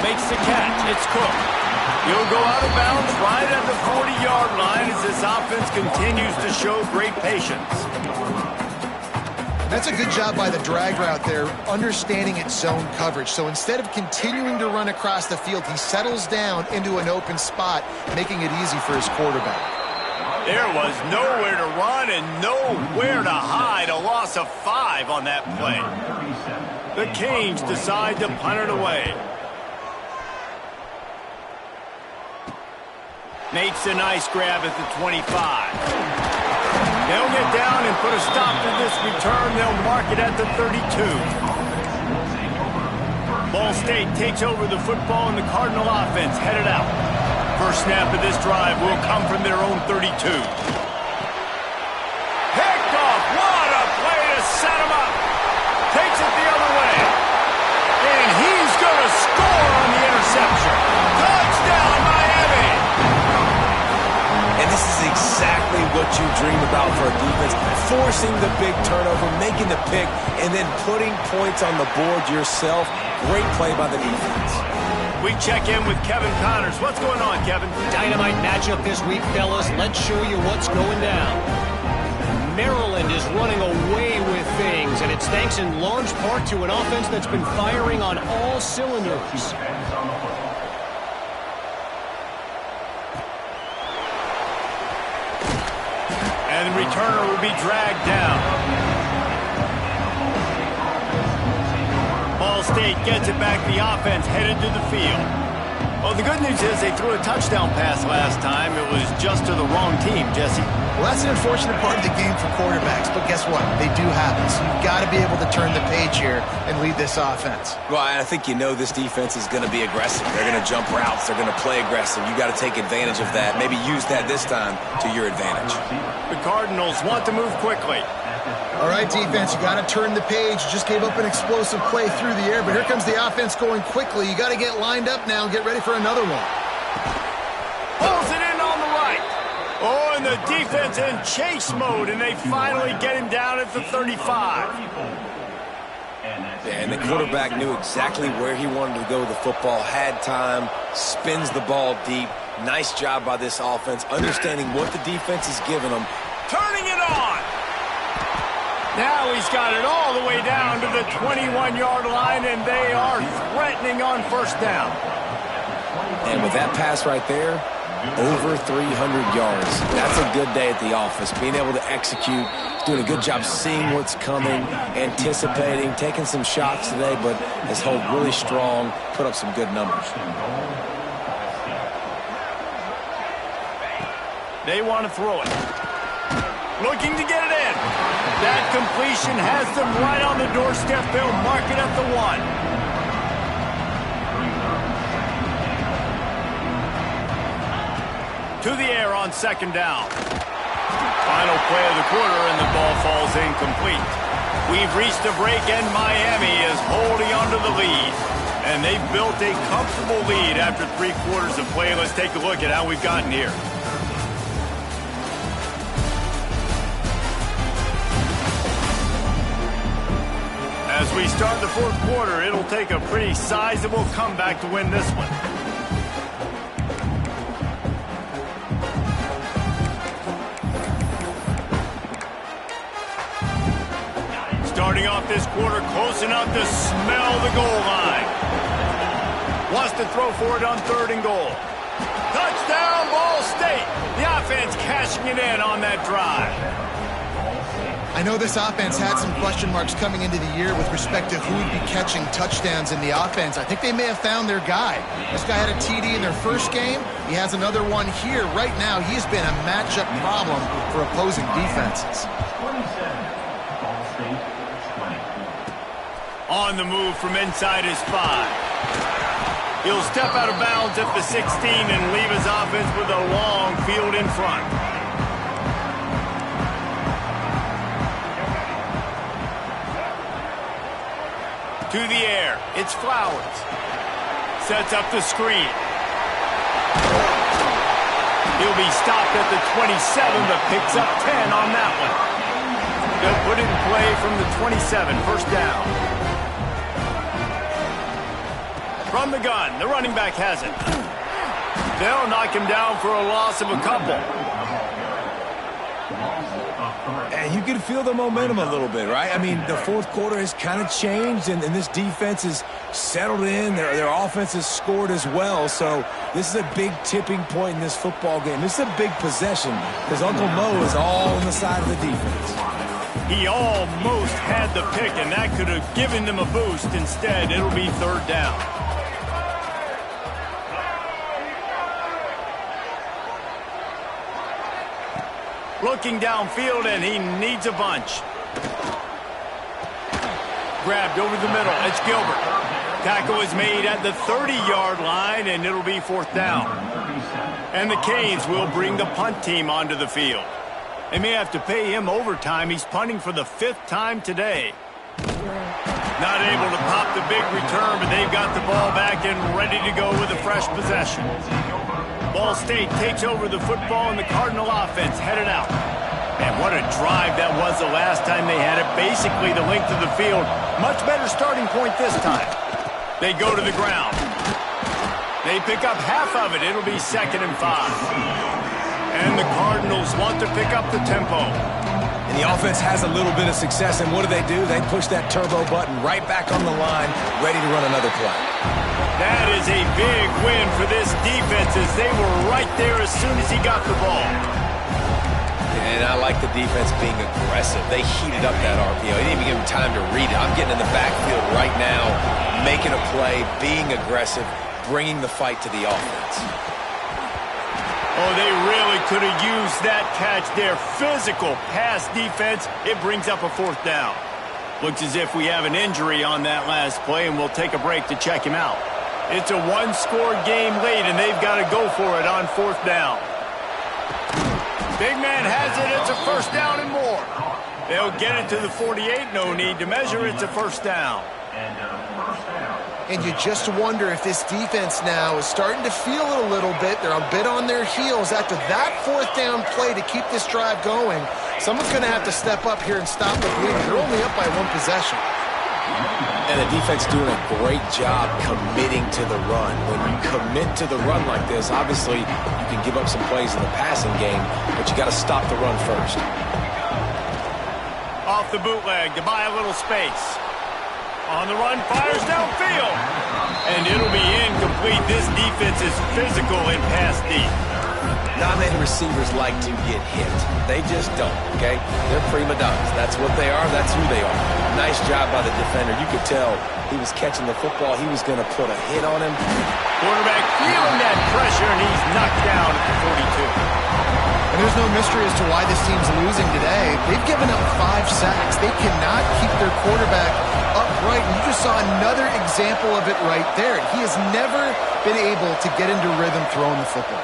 Makes the catch, it's Cook. He'll go out of bounds right at the 40-yard line as this offense continues to show great patience. That's a good job by the drag route there, understanding its zone coverage. So instead of continuing to run across the field, he settles down into an open spot, making it easy for his quarterback. There was nowhere to run and nowhere to hide. A loss of 5 on that play. The Canes decide to punt it away. Makes a nice grab at the 25. They'll get down and put a stop to this return. They'll mark it at the 32. Ball State takes over the football and the Cardinal offense headed out. First snap of this drive will come from their own 32. Picked off. What a play to set him up. Takes it the other way. And he's going to score on the interception. Touchdown, Miami. And this is exactly what you dream about for a defense. Forcing the big turnover, making the pick, and then putting points on the board yourself. Great play by the defense. We check in with Kevin Connors. What's going on, Kevin? Dynamite matchup this week, fellas. Let's show you what's going down. Maryland is running away with things, and it's thanks in large part to an offense that's been firing on all cylinders. And the returner will be dragged down. Ball State gets it back. The offense headed to the field. Well, the good news is they threw a touchdown pass last time. It was just to the wrong team, Jesse. Well, that's an unfortunate part of the game for quarterbacks, but guess what? They do happen. So you've got to be able to turn the page here and lead this offense. Well, I think you know this defense is going to be aggressive. They're going to jump routes. They're going to play aggressive. You got to take advantage of that. Maybe use that this time to your advantage. The Cardinals want to move quickly. All right, defense, you got to turn the page. You just gave up an explosive play through the air, but here comes the offense going quickly. You got to get lined up now and get ready for another one. Pulls it in on the right. Oh, and the defense in chase mode, and they finally get him down at the 35. And the quarterback knew exactly where he wanted to go with the football, had time, spins the ball deep. Nice job by this offense, understanding what the defense is giving them. Turning it on. Now he's got it all the way down to the 21-yard line, and they are threatening on first down. And with that pass right there, over 300 yards. That's a good day at the office. Being able to execute, doing a good job seeing what's coming, anticipating, taking some shots today, but has held really strong, put up some good numbers. They want to throw it. Looking to get it in. That completion has them right on the doorstep. They'll mark it at the 1. To the air on second down. Final play of the quarter, and the ball falls incomplete. We've reached a break, and Miami is holding on to the lead. And they've built a comfortable lead after 3 quarters of play. Let's take a look at how we've gotten here. As we start the 4th quarter, it'll take a pretty sizable comeback to win this one. Starting off this quarter, close enough to smell the goal line. Wants to throw for it on 3rd and goal. down, Ball State. The offense cashing it in on that drive. I know this offense had some question marks coming into the year with respect to who would be catching touchdowns in the offense. I think they may have found their guy. This guy had a TD in their first game. He has another one here. Right now, he's been a matchup problem for opposing defenses. On the move from inside his 5. He'll step out of bounds at the 16 and leave his offense with a long field in front. To the air, it's Flowers. Sets up the screen. He'll be stopped at the 27, but picks up 10 on that one. They'll put it in play from the 27, first down. From the gun, the running back has it. They'll knock him down for a loss of a couple. And you can feel the momentum a little bit, right? I mean, the fourth quarter has kind of changed, and this defense is settled in. Their offense has scored as well, so this is a big tipping point in this football game. This is a big possession because Uncle Mo is all on the side of the defense. He almost had the pick, and that could have given them a boost. Instead, it'll be third down. Looking downfield, and he needs a bunch. Grabbed over the middle. It's Gilbert. Tackle is made at the 30-yard line, and it'll be fourth down. And the Canes will bring the punt team onto the field. They may have to pay him overtime. He's punting for the 5th time today. Not able to pop the big return, but they've got the ball back and ready to go with a fresh possession. Ball State takes over the football, and the Cardinal offense headed out. And what a drive that was the last time they had it. Basically the length of the field. Much better starting point this time. They go to the ground. They pick up half of it. It'll be 2nd and 5. And the Cardinals want to pick up the tempo. And the offense has a little bit of success, and what do? They push that turbo button right back on the line, ready to run another play. That is a big win for this defense as they were right there as soon as he got the ball. And I like the defense being aggressive. They heated up that RPO. They didn't even give him time to read it. I'm getting in the backfield right now, making a play, being aggressive, bringing the fight to the offense. Oh, they really could have used that catch there. Physical pass defense. It brings up a fourth down. Looks as if we have an injury on that last play, and we'll take a break to check him out. It's a one-score game late, and they've got to go for it on fourth down. Big man has it. It's a first down and more. They'll get it to the 48. No need to measure. It's a first down. And you just wonder if this defense now is starting to feel it a little bit. They're a bit on their heels after that fourth down play to keep this drive going. Someone's going to have to step up here and stop the bleeding. They're only up by one possession. And the defense doing a great job committing to the run. When you commit to the run like this, obviously you can give up some plays in the passing game, but you got to stop the run first. Off the bootleg to buy a little space. On the run, fires downfield. And it'll be incomplete. This defense is physical and pass deep. Not many receivers like to get hit. They just don't, okay? They're prima donnas. That's what they are. That's who they are. Nice job by the defender. You could tell he was catching the football. He was going to put a hit on him. Quarterback feeling that pressure, and he's knocked down at the 42. And there's no mystery as to why this team's losing today. They've given up 5 sacks. They cannot keep their quarterback upright. And you just saw another example of it right there. He has never been able to get into rhythm throwing the football.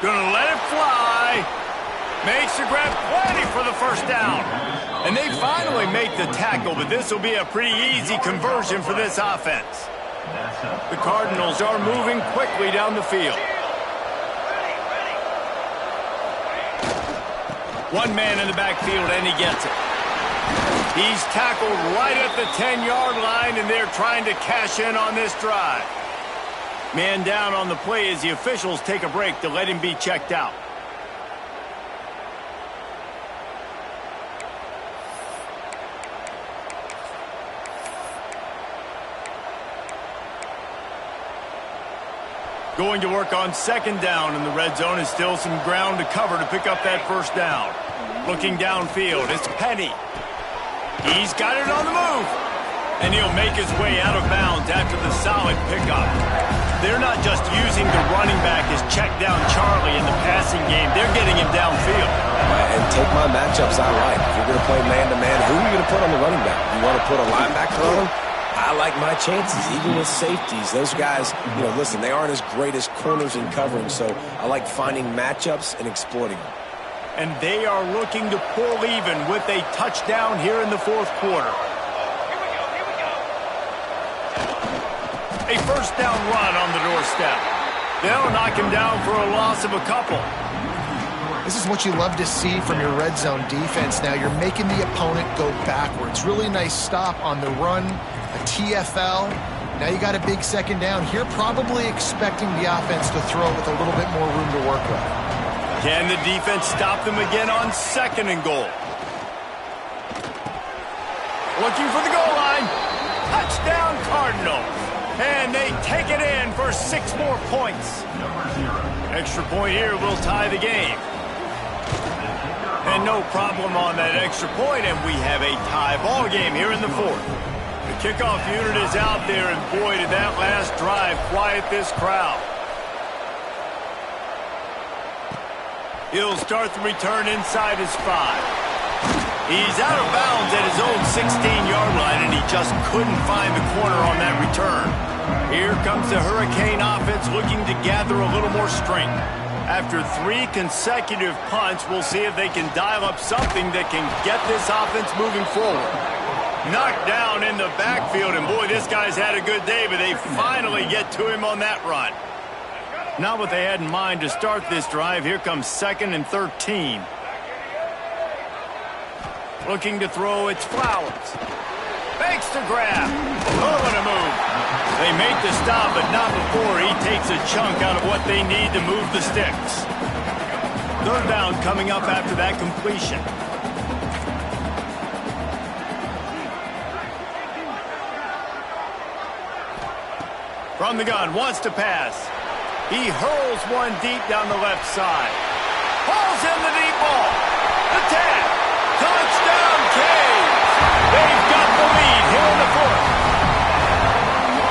Gonna let it fly. Makes the grab, plenty for the first down. And they finally make the tackle, but this will be a pretty easy conversion for this offense. The Cardinals are moving quickly down the field. One man in the backfield, and he gets it. He's tackled right at the 10-yard line, and they're trying to cash in on this drive. Man down on the play as the officials take a break to let him be checked out. Going to work on second down in the red zone, and still some ground to cover to pick up that first down. Looking downfield, it's Penny. He's got it on the move. And he'll make his way out of bounds after the solid pickup. They're not just using the running back as check down Charlie in the passing game. They're getting him downfield. And take my matchups I like. If you're going to play man-to-man, who are you going to put on the running back? You want to put a linebacker on him? I like my chances, even with safeties. Those guys, listen, they aren't as great as corners in covering, so I like finding matchups and exploiting them. And they are looking to pull even with a touchdown here in the fourth quarter. A first down run on the doorstep. They'll knock him down for a loss of a couple. This is what you love to see from your red zone defense now. You're making the opponent go backwards. Really nice stop on the run, a TFL. Now you got a big second down here, probably expecting the offense to throw with a little bit more room to work with. Can the defense stop them again on second and goal? Looking for the goal line. Touchdown Cardinals. And they take it in for 6 more points. Extra point here will tie the game. And no problem on that extra point, and we have a tie ball game here in the fourth. The kickoff unit is out there, and boy, did that last drive quiet this crowd. He'll start the return inside his 5. He's out of bounds at his own 16-yard line, and he just couldn't find the corner on that return. Here comes the Hurricane offense looking to gather a little more strength. After 3 consecutive punts, we'll see if they can dial up something that can get this offense moving forward. Knocked down in the backfield, and boy, this guy's had a good day, but they finally get to him on that run. Not what they had in mind to start this drive. Here comes 2nd and 13. Looking to throw, it's Flowers. Fakes the grab. Oh, what a move. They make the stop, but not before he takes a chunk out of what they need to move the sticks. Third down coming up after that completion. From the gun, wants to pass. He hurls one deep down the left side. Hauls in the deep ball. The tag. Touchdown, Caves! They've got the lead here in the fourth.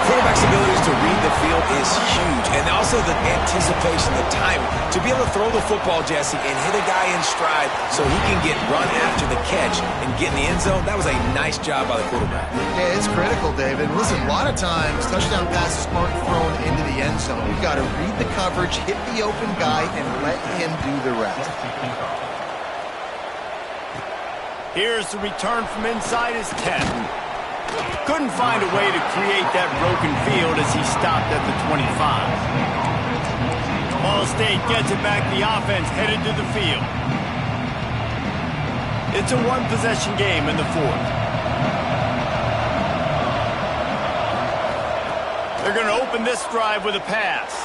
Quarterback's abilities to read the field is huge, and also the anticipation, the time. To be able to throw the football, Jesse, and hit a guy in stride so he can get run after the catch and get in the end zone, that was a nice job by the quarterback. Yeah, it's critical, David. Listen, a lot of times, touchdown passes aren't thrown into the end zone. You've got to read the coverage, hit the open guy, and let him do the rest. Here's the return from inside his 10. Couldn't find a way to create that broken field as he stopped at the 25. Ball State gets it back. The offense headed to the field. It's a one-possession game in the fourth. They're going to open this drive with a pass.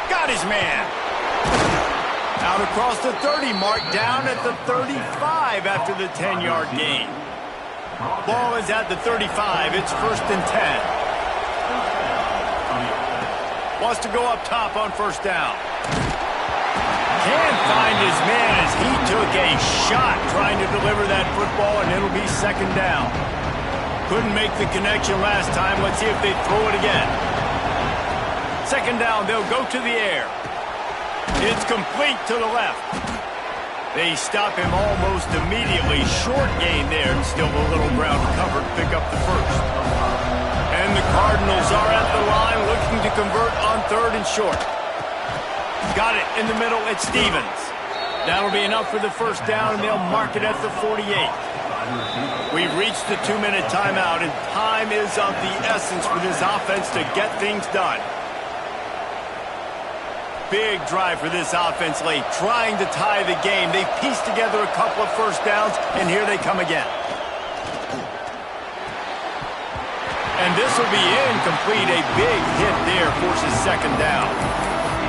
Got his man. Out across the 30 mark, down at the 35 after the 10-yard gain. Ball is at the 35. It's 1st and 10. Wants to go up top on first down. Can't find his man as he took a shot trying to deliver that football, and it'll be 2nd down. Couldn't make the connection last time. Let's see if they throw it again. 2nd down, they'll go to the air. It's complete to the left. They stop him almost immediately. Short gain there, and still a little ground covered. Pick up the first. And the Cardinals are at the line looking to convert on 3rd and short. Got it in the middle. It's Stevens. That'll be enough for the first down, and they'll mark it at the 48. We've reached the 2-minute timeout, and time is of the essence for this offense to get things done. Big drive for this offense late, trying to tie the game. They pieced together a couple of first downs, and here they come again. And this will be incomplete. A big hit there forces 2nd down.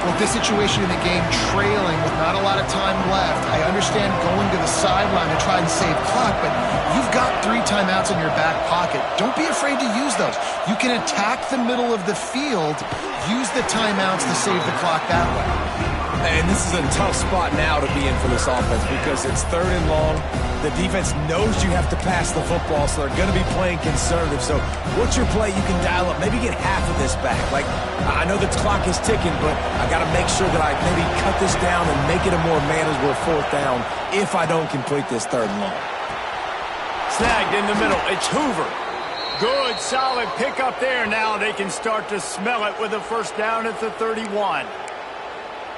Well, this situation in the game, trailing with not a lot of time left, I understand going to the sideline to try and save clock, but you've got 3 timeouts in your back pocket. Don't be afraid to use those. You can attack the middle of the field, use the timeouts to save the clock that way. And this is a tough spot now to be in for this offense because it's 3rd and long. The defense knows you have to pass the football, so they're going to be playing conservative. So what's your play you can dial up? Maybe get half of this back. Like, I know the clock is ticking, but I got to make sure that I maybe cut this down and make it a more manageable 4th down if I don't complete this 3rd and long. Snagged in the middle. It's Hoover. Good, solid pickup there. Now they can start to smell it with a 1st down at the 31.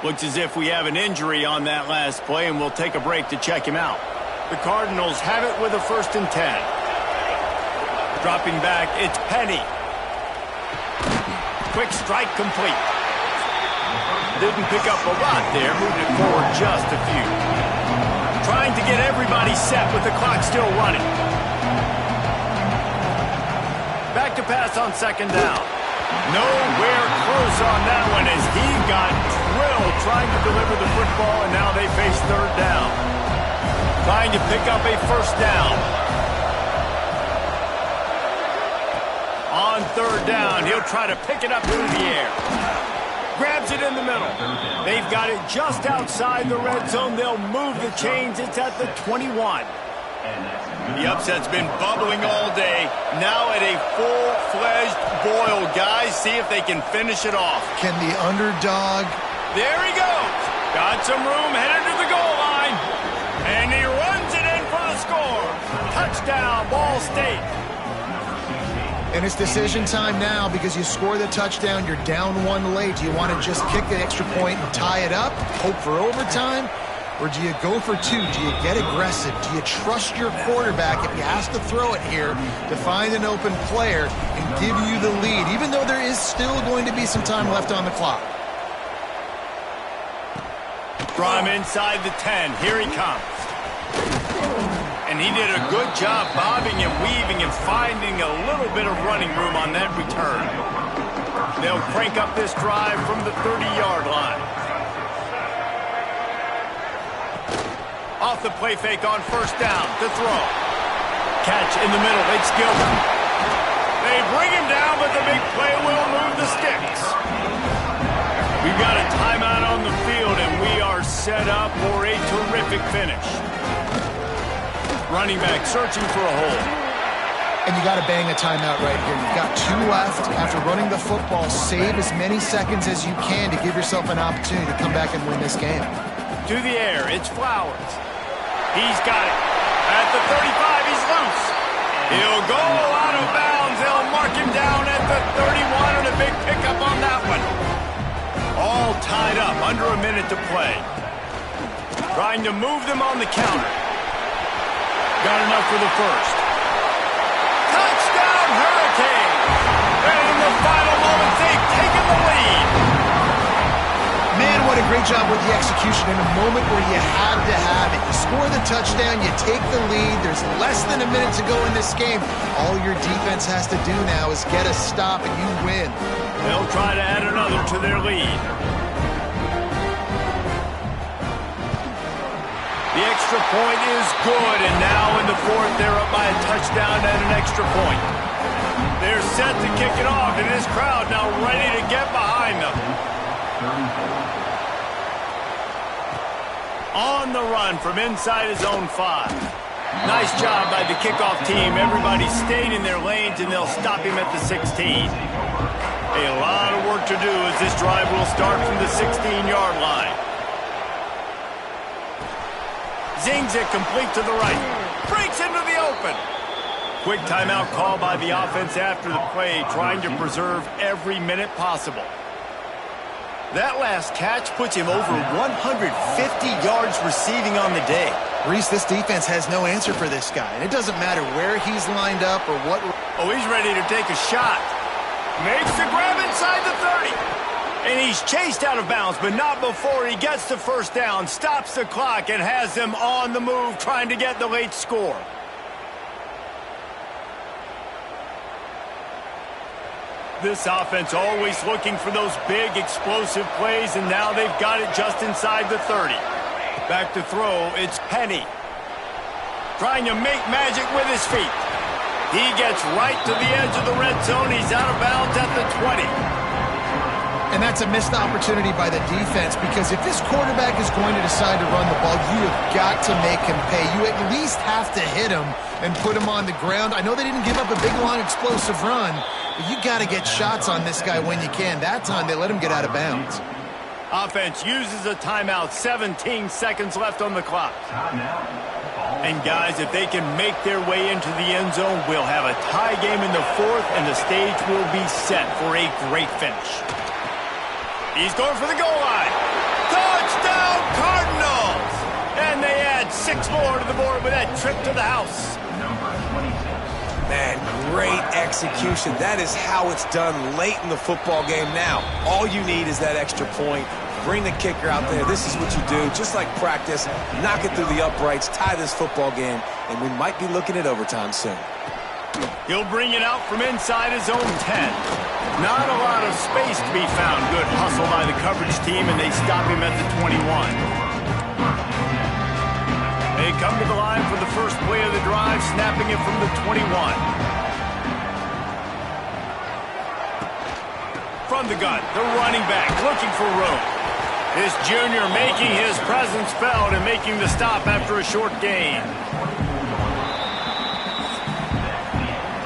Looks as if we have an injury on that last play, and we'll take a break to check him out. The Cardinals have it with a 1st and 10. Dropping back, it's Penny. Quick strike complete. Didn't pick up a lot there, moved it forward just a few. Trying to get everybody set with the clock still running. Back to pass on 2nd down. Nowhere close on that one as he got drilled trying to deliver the football, and now they face 3rd down. Trying to pick up a 1st down. On 3rd down, he'll try to pick it up through the air. Grabs it in the middle. They've got it just outside the red zone. They'll move the chains. It's at the 21. The upset's been bubbling all day. Now at a full-fledged boil. Guys, see if they can finish it off. Can the underdog... There he goes. Got some room, headed to the goal line. And he runs it in for the score. Touchdown, Ball State. And it's decision time now because you score the touchdown, you're down 1 late. Do you want to just kick the extra point and tie it up, hope for overtime? Or do you go for 2? Do you get aggressive? Do you trust your quarterback if he has to throw it here to find an open player and give you the lead, even though there is still going to be some time left on the clock? Draw him inside the 10. Here he comes. And he did a good job bobbing and weaving and finding a little bit of running room on that return. They'll crank up this drive from the 30-yard line. Off the play fake on 1st down to throw. Catch in the middle. It's Gilbert. They bring him down, but the big play will move the sticks. We've got a timeout on the field, and we are set up for a terrific finish. Running back searching for a hole. And you got to bang a timeout right here. You've got 2 left. After running the football, save as many seconds as you can to give yourself an opportunity to come back and win this game. To the air, it's Flowers. He's got it. At the 35, he's loose. He'll go out of bounds. They'll mark him down at the 31, and a big pickup on that one. All tied up, under a minute to play. Trying to move them on the counter. Got enough for the 1st. Touchdown, Hurricanes! And in the final moments, they've taken the lead. Man, what a great job with the execution in a moment where you had to have it. You score the touchdown, you take the lead. There's less than a minute to go in this game. All your defense has to do now is get a stop and you win. They'll try to add another to their lead. The extra point is good, and now in the 4th, they're up by a touchdown and an extra point. They're set to kick it off, and this crowd now ready to get behind them. On the run from inside his own 5. Nice job by the kickoff team. Everybody stayed in their lanes, and they'll stop him at the 16. A lot of work to do as this drive will start from the 16-yard line. Zings it complete to the right. Breaks into the open. Quick timeout call by the offense after the play, trying to preserve every minute possible. That last catch puts him over 150 yards receiving on the day. Reese, this defense has no answer for this guy. And it doesn't matter where he's lined up or what... Oh, he's ready to take a shot. Makes the grab inside the 30. And he's chased out of bounds, but not before he gets the 1st down, stops the clock, and has them on the move trying to get the late score. This offense always looking for those big, explosive plays, and now they've got it just inside the 30. Back to throw, it's Penny. trying to make magic with his feet. He gets right to the edge of the red zone. He's out of bounds at the 20. And that's a missed opportunity by the defense, because if this quarterback is going to decide to run the ball, you have got to make him pay. You at least have to hit him and put him on the ground. I know they didn't give up a big, long, explosive run, but you got to get shots on this guy when you can. That time, they let him get out of bounds. Offense uses a timeout. 17 seconds left on the clock. And guys, if they can make their way into the end zone, we'll have a tie game in the fourth, and the stage will be set for a great finish. He's going for the goal line. Touchdown, Cardinals! And they add 6 more to the board with that trip to the house. Man, great execution. That is how it's done late in the football game now. All you need is that extra point. Bring the kicker out there. This is what you do. Just like practice, knock it through the uprights, tie this football game, and we might be looking at overtime soon. He'll bring it out from inside his own 10. Not a lot of space to be found. Good hustle by the coverage team, and they stop him at the 21. They come to the line for the first play of the drive, snapping it from the 21. From the gun, the running back looking for room. This junior making his presence felt and making the stop after a short gain.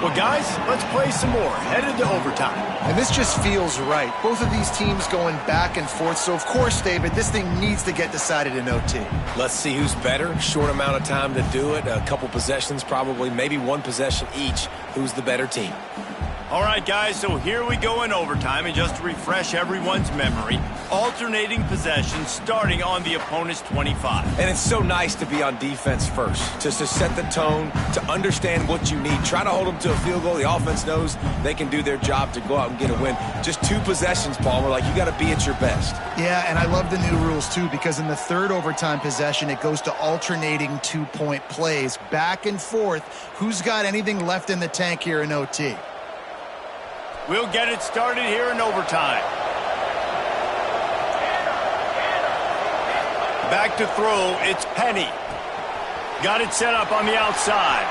Well, guys, let's play some more. Headed to overtime. And this just feels right. Both of these teams going back and forth. So, of course, David, this thing needs to get decided in OT. Let's see who's better. Short amount of time to do it. A couple possessions, probably, maybe one possession each. Who's the better team? All right, guys, so here we go in overtime, and just to refresh everyone's memory, alternating possessions starting on the opponent's 25. And it's so nice to be on defense first, just to set the tone, to understand what you need. Try to hold them to a field goal. The offense knows they can do their job to go out and get a win. Just 2 possessions, Paul. We're like, you got to be at your best. Yeah, and I love the new rules, too, because in the third overtime possession, it goes to alternating 2-point plays, back and forth. Who's got anything left in the tank here in OT? We'll get it started here in overtime. Back to throw, it's Penny. Got it set up on the outside.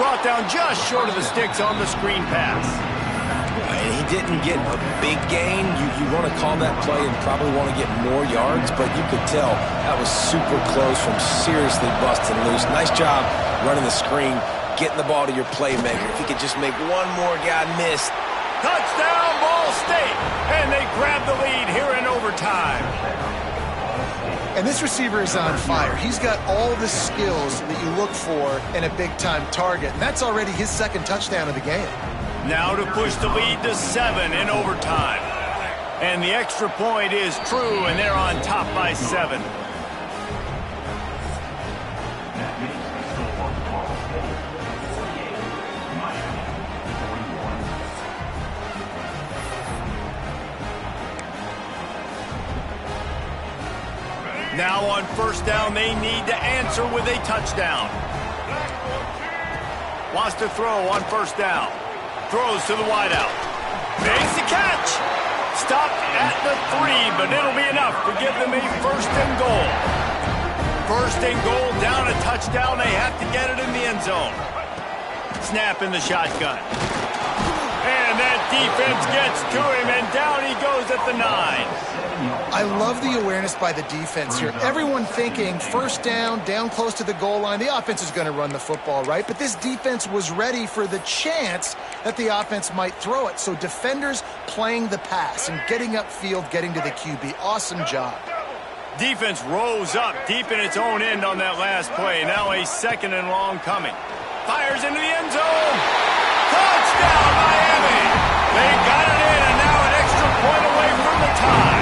Brought down just short of the sticks on the screen pass. And he didn't get a big gain. You want to call that play and probably want to get more yards, but you could tell that was super close from seriously busting loose. Nice job running the screen, getting the ball to your playmaker. If he could just make one more guy miss. Touchdown, Ball State! And they grab the lead here in overtime. And this receiver is on fire. He's got all the skills that you look for in a big-time target. And that's already his second touchdown of the game. Now to push the lead to 7 in overtime. And the extra point is true, and they're on top by 7. Now on first down, they need to answer with a touchdown. Wants to throw on first down. Throws to the wideout. Makes the catch. Stopped at the 3, but it'll be enough to give them a first and goal. First and goal, down a touchdown. They have to get it in the end zone. Snap in the shotgun. And that defense gets to him, and down he goes at the 9. I love the awareness by the defense here. Everyone thinking first down, down close to the goal line. The offense is going to run the football, right? But this defense was ready for the chance that the offense might throw it. So defenders playing the pass and getting upfield, getting to the QB. Awesome job. Defense rose up deep in its own end on that last play. Now a second and long coming. Fires into the end zone. Touchdown, Miami. They got it in, and now an extra point away from the tie.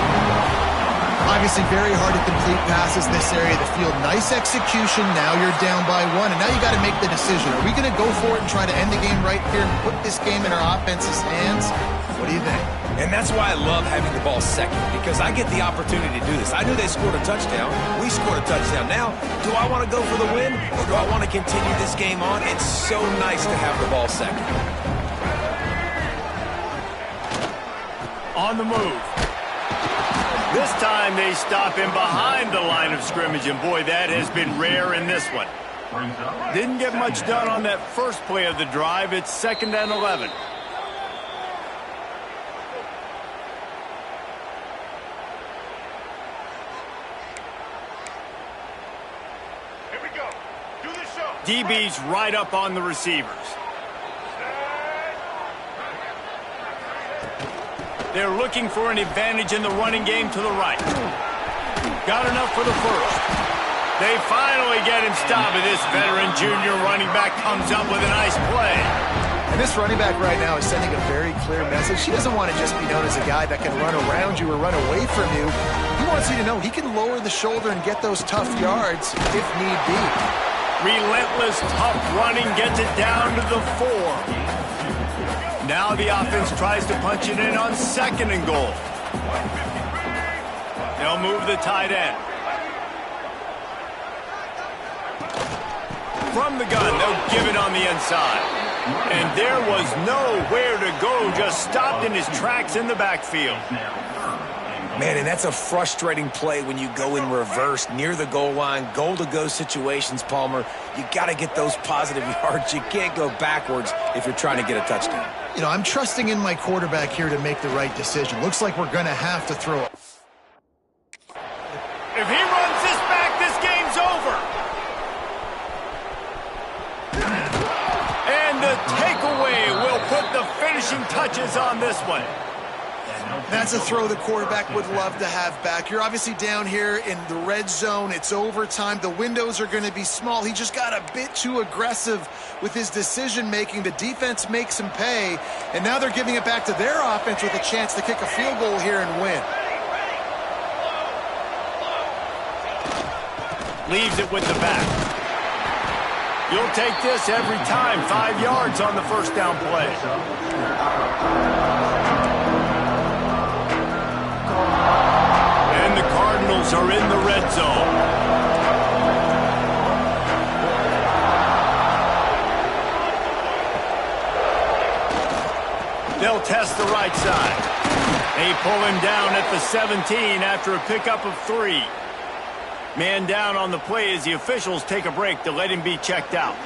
Obviously very hard to complete passes this area of the field. Nice execution. Now you're down by 1, and now you got to make the decision. Are we going to go for it and try to end the game right here and put this game in our offense's hands? What do you think? And that's why I love having the ball second, because I get the opportunity to do this. I knew they scored a touchdown. We scored a touchdown. Now, do I want to go for the win, or do I want to continue this game on? It's so nice to have the ball second. On the move. This time they stop him behind the line of scrimmage, and boy, that has been rare in this one. Didn't get much done on that first play of the drive. It's 2nd and 11. Here we go. Do the show. DB's right up on the receivers. They're looking for an advantage in the running game to the right. Got enough for the first. They finally get him stopped, and this veteran junior running back comes up with a nice play. And this running back right now is sending a very clear message. He doesn't want to just be known as a guy that can run around you or run away from you. He wants you to know he can lower the shoulder and get those tough yards if need be. Relentless, tough running gets it down to the 4. Now the offense tries to punch it in on 2nd and goal. They'll move the tight end. From the gun, they'll give it on the inside. And there was nowhere to go, just stopped in his tracks in the backfield. Man, and that's a frustrating play when you go in reverse near the goal line, goal-to-go situations, Palmer. You got to get those positive yards. You can't go backwards if you're trying to get a touchdown. You know, I'm trusting in my quarterback here to make the right decision. Looks like we're going to have to throw it. If he runs this back, this game's over. And the takeaway will put the finishing touches on this one. That's a throw the quarterback would love to have back. You're obviously down here in the red zone. It's overtime. The windows are going to be small. He just got a bit too aggressive with his decision-making. The defense makes him pay, and now they're giving it back to their offense with a chance to kick a field goal here and win. Leaves it with the back. You'll take this every time. 5 yards on the first down play. And the Cardinals are in the red zone. They'll test the right side. They pull him down at the 17 after a pickup of 3. Man down on the play as the officials take a break to let him be checked out.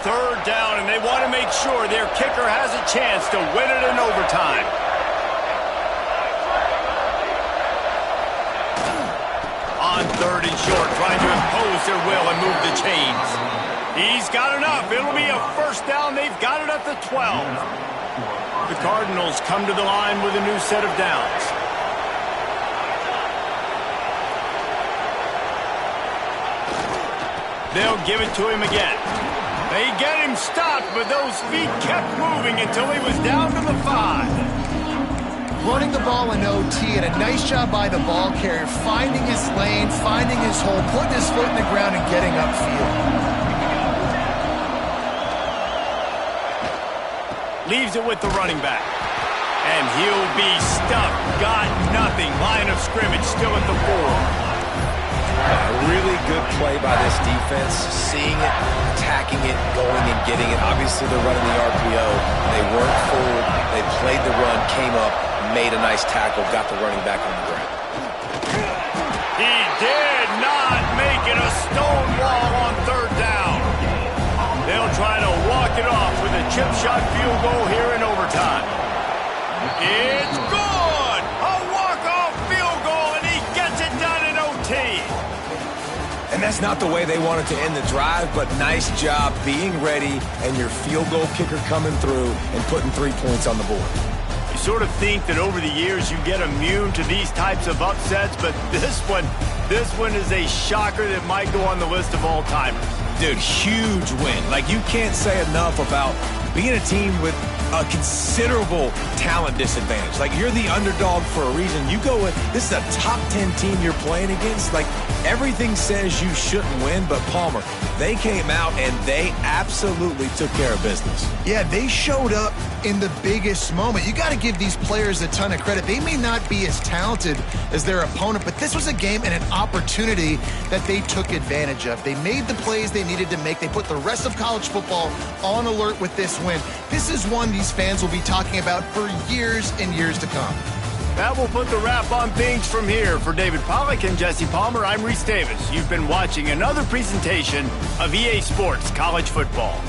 Third down, and they want to make sure their kicker has a chance to win it in overtime. On 3rd and short, trying to impose their will and move the chains. He's got enough. It'll be a first down. They've got it at the 12. The Cardinals come to the line with a new set of downs. They'll give it to him again. They get him stopped, but those feet kept moving until he was down to the 5. Running the ball in OT, and a nice job by the ball carrier, finding his lane, finding his hole, putting his foot in the ground and getting upfield. Leaves it with the running back. And he'll be stuffed. Got nothing. Line of scrimmage still at the 4. A really good play by this defense. Seeing it, attacking it, going and getting it. Obviously, they're running the RPO. They weren't fooled. They played the run, came up, made a nice tackle, got the running back on the ground. He did not make it a stone wall on 3rd down. They'll try to walk it off with a chip shot field goal here in overtime. It's good! A walk-off field goal, and he gets it done in OT. And that's not the way they wanted to end the drive, but nice job being ready and your field goal kicker coming through and putting 3 points on the board. You sort of think that over the years you get immune to these types of upsets, but this one is a shocker that might go on the list of all-timers. Dude, huge win. Like, you can't say enough about being a team with a considerable talent disadvantage. Like, you're the underdog for a reason. You go with, this is a top 10 team you're playing against. Like, everything says you shouldn't win, but Palmer, they came out and they absolutely took care of business. Yeah, they showed up in the biggest moment. You got to give these players a ton of credit. They may not be as talented as their opponent, but this was a game and an opportunity that they took advantage of. They made the plays they needed to make. They put the rest of college football on alert with this win. This is one these fans will be talking about for years and years to come. That will put the wrap on things from here. For David Pollack and Jesse Palmer, I'm Reese Davis. You've been watching another presentation of EA Sports College Football.